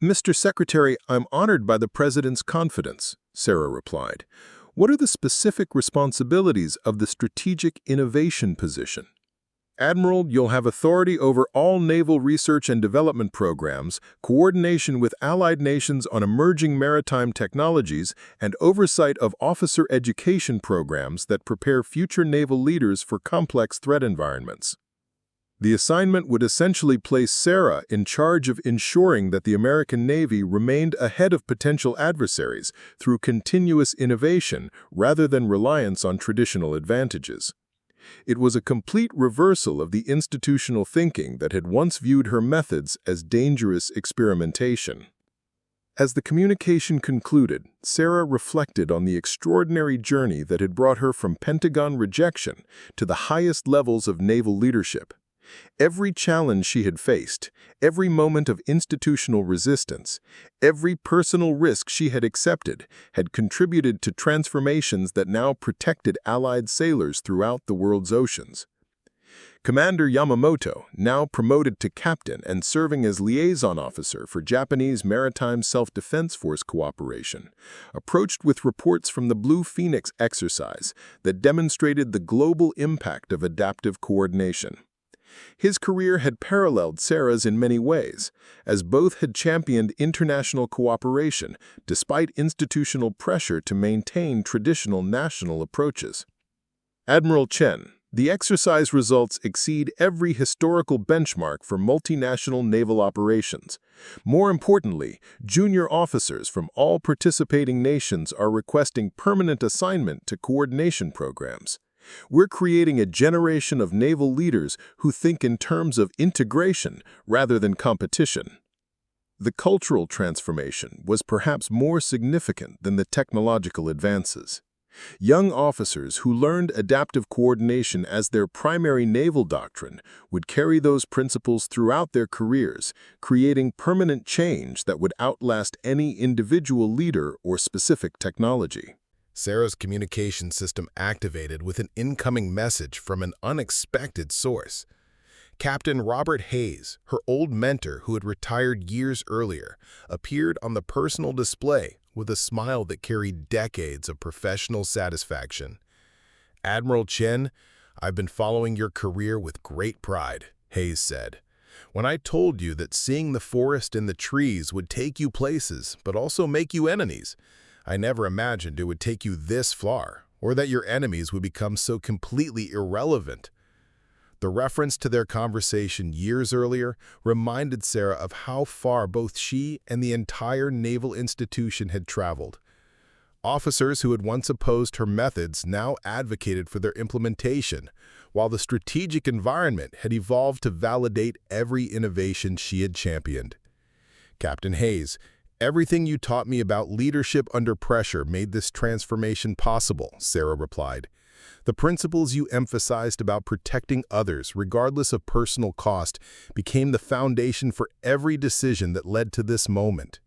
"Mr. Secretary, I'm honored by the President's confidence," Sarah replied. "What are the specific responsibilities of the strategic innovation position?" "Admiral, you'll have authority over all naval research and development programs, coordination with allied nations on emerging maritime technologies, and oversight of officer education programs that prepare future naval leaders for complex threat environments." The assignment would essentially place Sarah in charge of ensuring that the American Navy remained ahead of potential adversaries through continuous innovation rather than reliance on traditional advantages. It was a complete reversal of the institutional thinking that had once viewed her methods as dangerous experimentation. As the communication concluded, Sarah reflected on the extraordinary journey that had brought her from Pentagon rejection to the highest levels of naval leadership. Every challenge she had faced, every moment of institutional resistance, every personal risk she had accepted had contributed to transformations that now protected Allied sailors throughout the world's oceans. Commander Yamamoto, now promoted to captain and serving as liaison officer for Japanese Maritime Self-Defense Force cooperation, approached with reports from the Blue Phoenix exercise that demonstrated the global impact of adaptive coordination. His career had paralleled Sarah's in many ways, as both had championed international cooperation despite institutional pressure to maintain traditional national approaches. Admiral Chen, the exercise results exceed every historical benchmark for multinational naval operations. More importantly, junior officers from all participating nations are requesting permanent assignment to coordination programs. We're creating a generation of naval leaders who think in terms of integration rather than competition. The cultural transformation was perhaps more significant than the technological advances. Young officers who learned adaptive coordination as their primary naval doctrine would carry those principles throughout their careers, creating permanent change that would outlast any individual leader or specific technology. Sarah's communication system activated with an incoming message from an unexpected source. Captain Robert Hayes, her old mentor who had retired years earlier, appeared on the personal display with a smile that carried decades of professional satisfaction. "Admiral Chen, I've been following your career with great pride," Hayes said. "When I told you that seeing the forest and the trees would take you places, but also make you enemies, I never imagined it would take you this far, or that your enemies would become so completely irrelevant." The reference to their conversation years earlier reminded Sarah of how far both she and the entire naval institution had traveled. Officers who had once opposed her methods now advocated for their implementation, while the strategic environment had evolved to validate every innovation she had championed. "Captain Hayes, everything you taught me about leadership under pressure made this transformation possible," Sarah replied. "The principles you emphasized about protecting others, regardless of personal cost, became the foundation for every decision that led to this moment."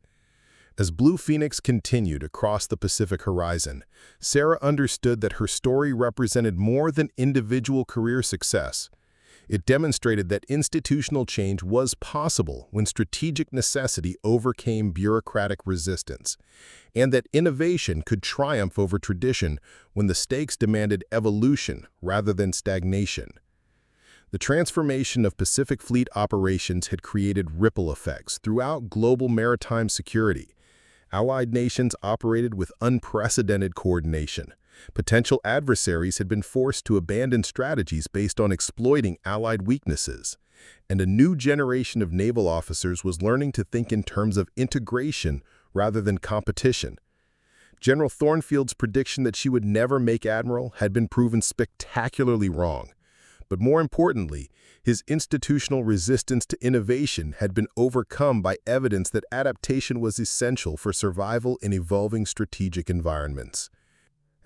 As Blue Phoenix continued across the Pacific horizon, Sarah understood that her story represented more than individual career success. It demonstrated that institutional change was possible when strategic necessity overcame bureaucratic resistance, and that innovation could triumph over tradition when the stakes demanded evolution rather than stagnation. The transformation of Pacific Fleet operations had created ripple effects throughout global maritime security. Allied nations operated with unprecedented coordination. Potential adversaries had been forced to abandon strategies based on exploiting Allied weaknesses, and a new generation of naval officers was learning to think in terms of integration rather than competition. General Thornfield's prediction that she would never make admiral had been proven spectacularly wrong. But more importantly, his institutional resistance to innovation had been overcome by evidence that adaptation was essential for survival in evolving strategic environments.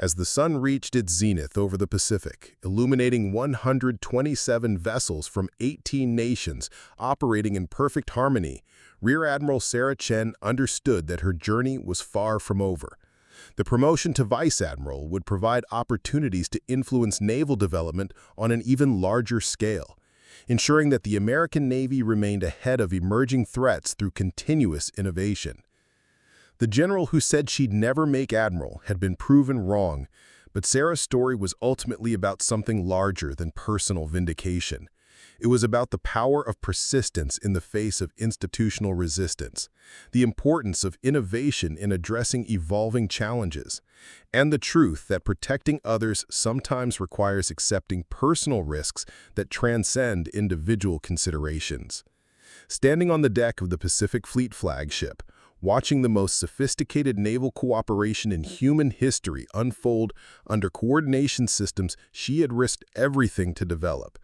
As the sun reached its zenith over the Pacific, illuminating 127 vessels from 18 nations operating in perfect harmony, Rear Admiral Sarah Chen understood that her journey was far from over. The promotion to Vice Admiral would provide opportunities to influence naval development on an even larger scale, ensuring that the American Navy remained ahead of emerging threats through continuous innovation. The general who said she'd never make admiral had been proven wrong, but Sarah's story was ultimately about something larger than personal vindication. It was about the power of persistence in the face of institutional resistance, the importance of innovation in addressing evolving challenges, and the truth that protecting others sometimes requires accepting personal risks that transcend individual considerations. Standing on the deck of the Pacific Fleet flagship, watching the most sophisticated naval cooperation in human history unfold under coordination systems she had risked everything to develop,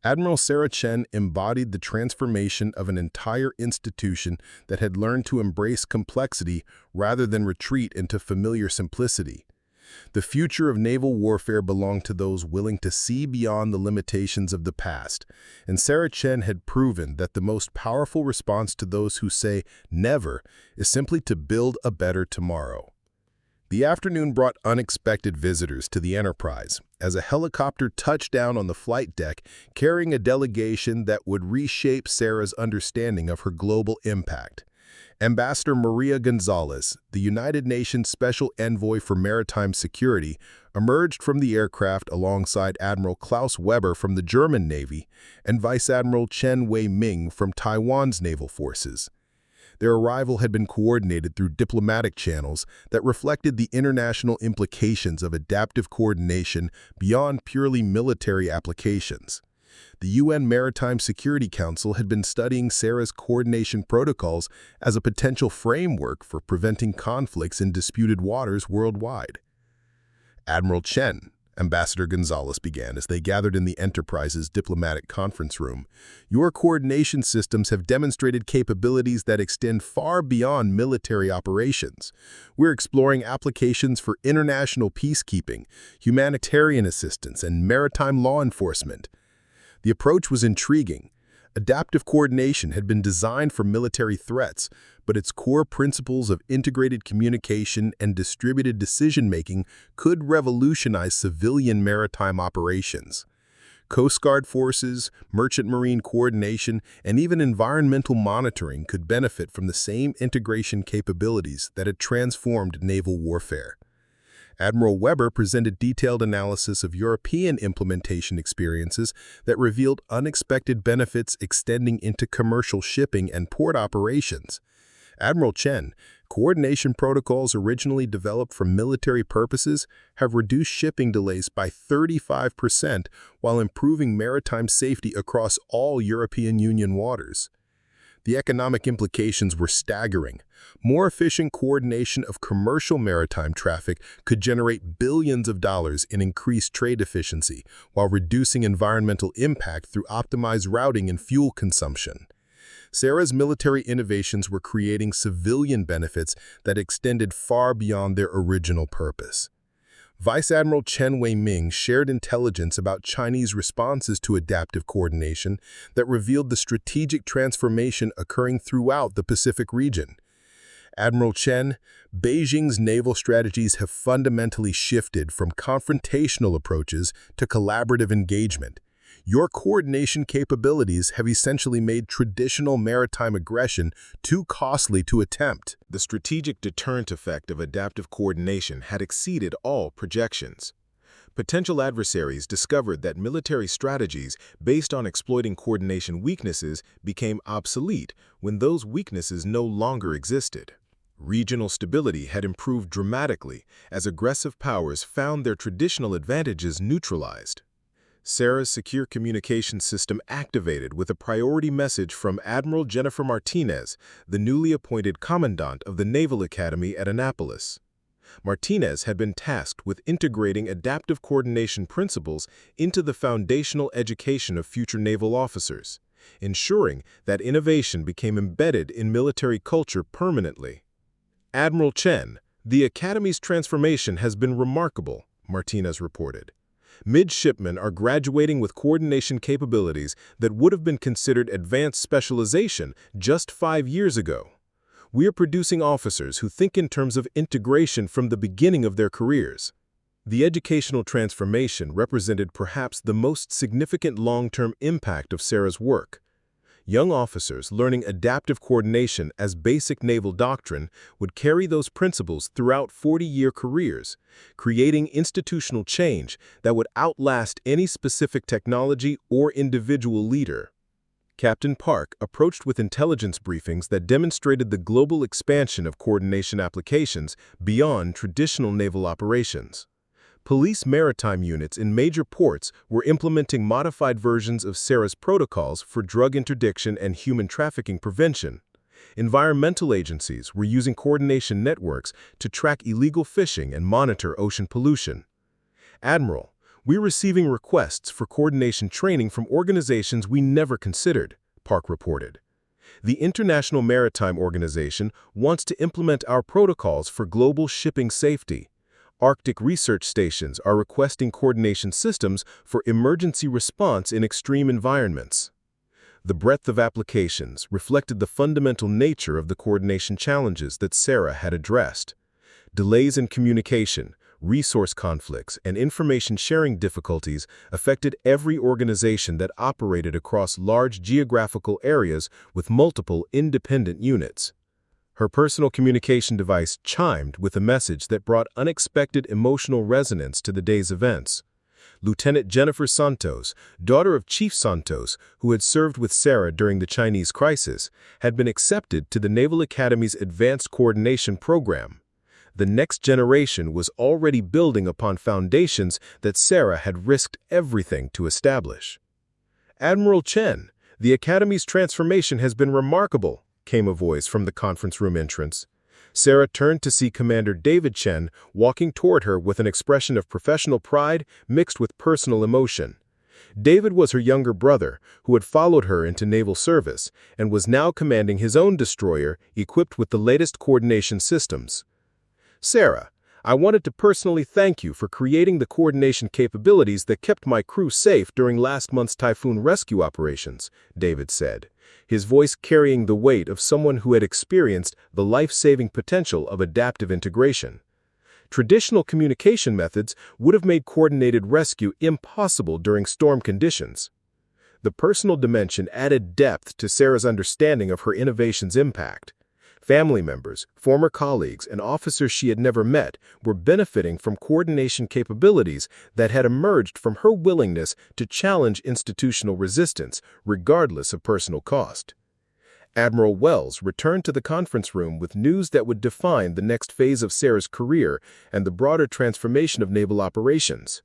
Admiral Sarah Chen embodied the transformation of an entire institution that had learned to embrace complexity rather than retreat into familiar simplicity. The future of naval warfare belonged to those willing to see beyond the limitations of the past, and Sarah Chen had proven that the most powerful response to those who say never is simply to build a better tomorrow. The afternoon brought unexpected visitors to the Enterprise as a helicopter touched down on the flight deck carrying a delegation that would reshape Sarah's understanding of her global impact. Ambassador Maria Gonzalez, the United Nations Special Envoy for Maritime Security, emerged from the aircraft alongside Admiral Klaus Weber from the German Navy and Vice Admiral Chen Wei-ming from Taiwan's naval forces. Their arrival had been coordinated through diplomatic channels that reflected the international implications of adaptive coordination beyond purely military applications. The UN Maritime Security Council had been studying Sarah's coordination protocols as a potential framework for preventing conflicts in disputed waters worldwide. Admiral Chen, Ambassador Gonzalez began as they gathered in the Enterprise's diplomatic conference room, your coordination systems have demonstrated capabilities that extend far beyond military operations. We're exploring applications for international peacekeeping, humanitarian assistance, and maritime law enforcement. The approach was intriguing. Adaptive coordination had been designed for military threats, but its core principles of integrated communication and distributed decision-making could revolutionize civilian maritime operations. Coast Guard forces, merchant marine coordination, and even environmental monitoring could benefit from the same integration capabilities that had transformed naval warfare. Admiral Weber presented detailed analysis of European implementation experiences that revealed unexpected benefits extending into commercial shipping and port operations. Admiral Chen, coordination protocols originally developed for military purposes have reduced shipping delays by 35% while improving maritime safety across all European Union waters. The economic implications were staggering. More efficient coordination of commercial maritime traffic could generate billions of dollars in increased trade efficiency while reducing environmental impact through optimized routing and fuel consumption. Sarah's military innovations were creating civilian benefits that extended far beyond their original purpose. Vice Admiral Chen Wei-ming shared intelligence about Chinese responses to adaptive coordination that revealed the strategic transformation occurring throughout the Pacific region. Admiral Chen, Beijing's naval strategies have fundamentally shifted from confrontational approaches to collaborative engagement. Your coordination capabilities have essentially made traditional maritime aggression too costly to attempt. The strategic deterrent effect of adaptive coordination had exceeded all projections. Potential adversaries discovered that military strategies based on exploiting coordination weaknesses became obsolete when those weaknesses no longer existed. Regional stability had improved dramatically as aggressive powers found their traditional advantages neutralized. Sarah's secure communication system activated with a priority message from Admiral Jennifer Martinez, the newly appointed Commandant of the Naval Academy at Annapolis. Martinez had been tasked with integrating adaptive coordination principles into the foundational education of future naval officers, ensuring that innovation became embedded in military culture permanently. Admiral Chen, The Academy's transformation has been remarkable, Martinez reported. Midshipmen are graduating with coordination capabilities that would have been considered advanced specialization just 5 years ago. We are producing officers who think in terms of integration from the beginning of their careers. The educational transformation represented perhaps the most significant long-term impact of Sarah's work. Young officers learning adaptive coordination as basic naval doctrine would carry those principles throughout 40-year careers, creating institutional change that would outlast any specific technology or individual leader. Captain Park approached with intelligence briefings that demonstrated the global expansion of coordination applications beyond traditional naval operations. Police maritime units in major ports were implementing modified versions of Sarah's protocols for drug interdiction and human trafficking prevention. Environmental agencies were using coordination networks to track illegal fishing and monitor ocean pollution. Admiral, we're receiving requests for coordination training from organizations we never considered, Park reported. The International Maritime Organization wants to implement our protocols for global shipping safety. Arctic research stations are requesting coordination systems for emergency response in extreme environments. The breadth of applications reflected the fundamental nature of the coordination challenges that Sarah had addressed. Delays in communication, resource conflicts, and information sharing difficulties affected every organization that operated across large geographical areas with multiple independent units. Her personal communication device chimed with a message that brought unexpected emotional resonance to the day's events. Lieutenant Jennifer Santos, daughter of Chief Santos, who had served with Sarah during the Chinese crisis, had been accepted to the Naval Academy's Advanced Coordination Program. The next generation was already building upon foundations that Sarah had risked everything to establish. Admiral Chen, the Academy's transformation has been remarkable, came a voice from the conference room entrance. Sarah turned to see Commander David Chen walking toward her with an expression of professional pride mixed with personal emotion. David was her younger brother, who had followed her into naval service and was now commanding his own destroyer equipped with the latest coordination systems. Sarah, I wanted to personally thank you for creating the coordination capabilities that kept my crew safe during last month's typhoon rescue operations, David said, his voice carrying the weight of someone who had experienced the life-saving potential of adaptive integration. Traditional communication methods would have made coordinated rescue impossible during storm conditions. The personal dimension added depth to Sarah's understanding of her innovation's impact. Family members, former colleagues, and officers she had never met were benefiting from coordination capabilities that had emerged from her willingness to challenge institutional resistance, regardless of personal cost. Admiral Wells returned to the conference room with news that would define the next phase of Sarah's career and the broader transformation of naval operations.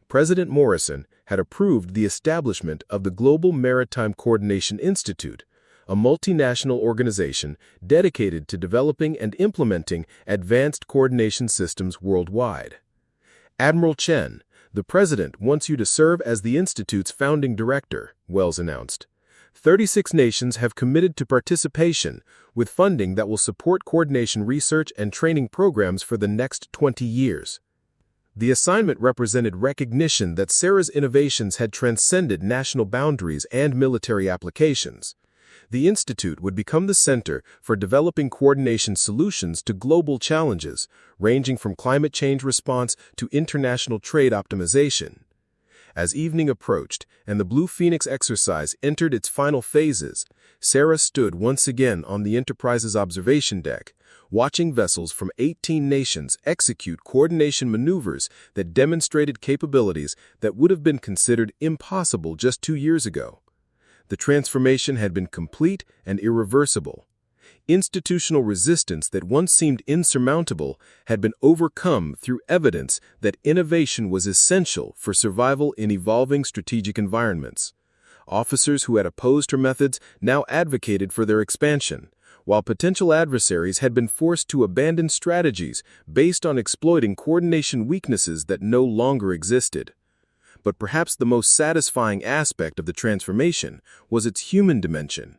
President Morrison had approved the establishment of the Global Maritime Coordination Institute, a multinational organization dedicated to developing and implementing advanced coordination systems worldwide. Admiral Chen, the president wants you to serve as the Institute's founding director, Wells announced. 36 nations have committed to participation, with funding that will support coordination research and training programs for the next 20 years. The assignment represented recognition that Sarah's innovations had transcended national boundaries and military applications. The Institute would become the center for developing coordination solutions to global challenges, ranging from climate change response to international trade optimization. As evening approached and the Blue Phoenix exercise entered its final phases, Sarah stood once again on the Enterprise's observation deck, watching vessels from 18 nations execute coordination maneuvers that demonstrated capabilities that would have been considered impossible just 2 years ago. The transformation had been complete and irreversible. Institutional resistance that once seemed insurmountable had been overcome through evidence that innovation was essential for survival in evolving strategic environments. Officers who had opposed her methods now advocated for their expansion, while potential adversaries had been forced to abandon strategies based on exploiting coordination weaknesses that no longer existed. But perhaps the most satisfying aspect of the transformation was its human dimension.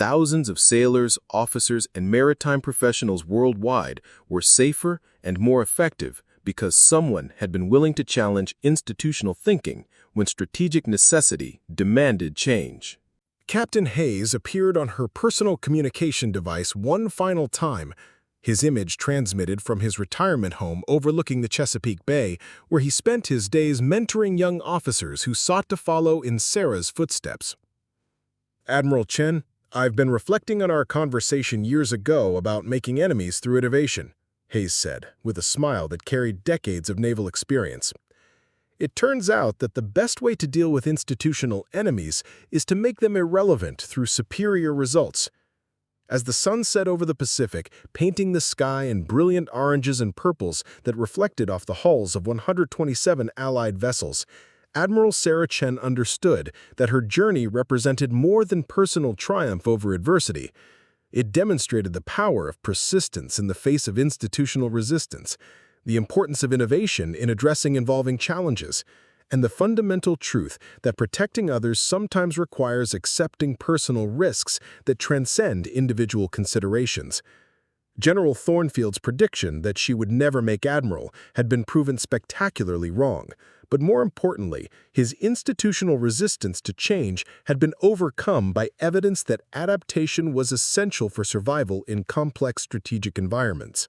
thousands of sailors, officers, and maritime professionals worldwide were safer and more effective because someone had been willing to challenge institutional thinking when strategic necessity demanded change. Captain Hayes appeared on her personal communication device one final time, his image transmitted from his retirement home overlooking the Chesapeake Bay, where he spent his days mentoring young officers who sought to follow in Sarah's footsteps. Admiral Chen, I've been reflecting on our conversation years ago about making enemies through innovation, Hayes said, with a smile that carried decades of naval experience. It turns out that the best way to deal with institutional enemies is to make them irrelevant through superior results. As the sun set over the Pacific, painting the sky in brilliant oranges and purples that reflected off the hulls of 127 Allied vessels, Admiral Sarah Chen understood that her journey represented more than personal triumph over adversity. It demonstrated the power of persistence in the face of institutional resistance, the importance of innovation in addressing evolving challenges, and the fundamental truth that protecting others sometimes requires accepting personal risks that transcend individual considerations. General Thornfield's prediction that she would never make admiral had been proven spectacularly wrong, but more importantly, his institutional resistance to change had been overcome by evidence that adaptation was essential for survival in complex strategic environments.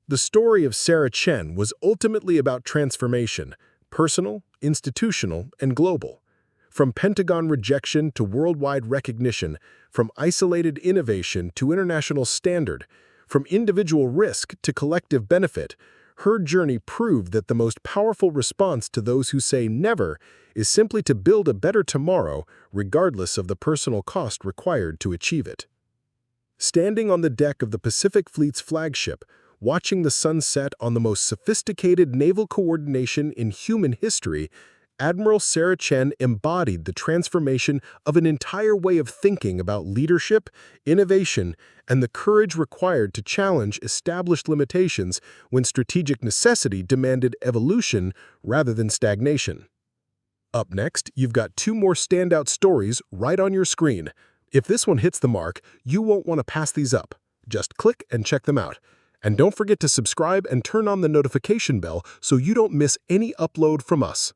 The story of Sarah Chen was ultimately about transformation, personal, institutional, and global. From Pentagon rejection to worldwide recognition, from isolated innovation to international standard, from individual risk to collective benefit, her journey proved that the most powerful response to those who say never is simply to build a better tomorrow, regardless of the personal cost required to achieve it. Standing on the deck of the Pacific Fleet's flagship, watching the sunset on the most sophisticated naval coordination in human history, Admiral Sarah Chen embodied the transformation of an entire way of thinking about leadership, innovation, and the courage required to challenge established limitations when strategic necessity demanded evolution rather than stagnation. Up next, you've got two more standout stories right on your screen. If this one hits the mark, you won't want to pass these up. Just click and check them out. And don't forget to subscribe and turn on the notification bell so you don't miss any upload from us.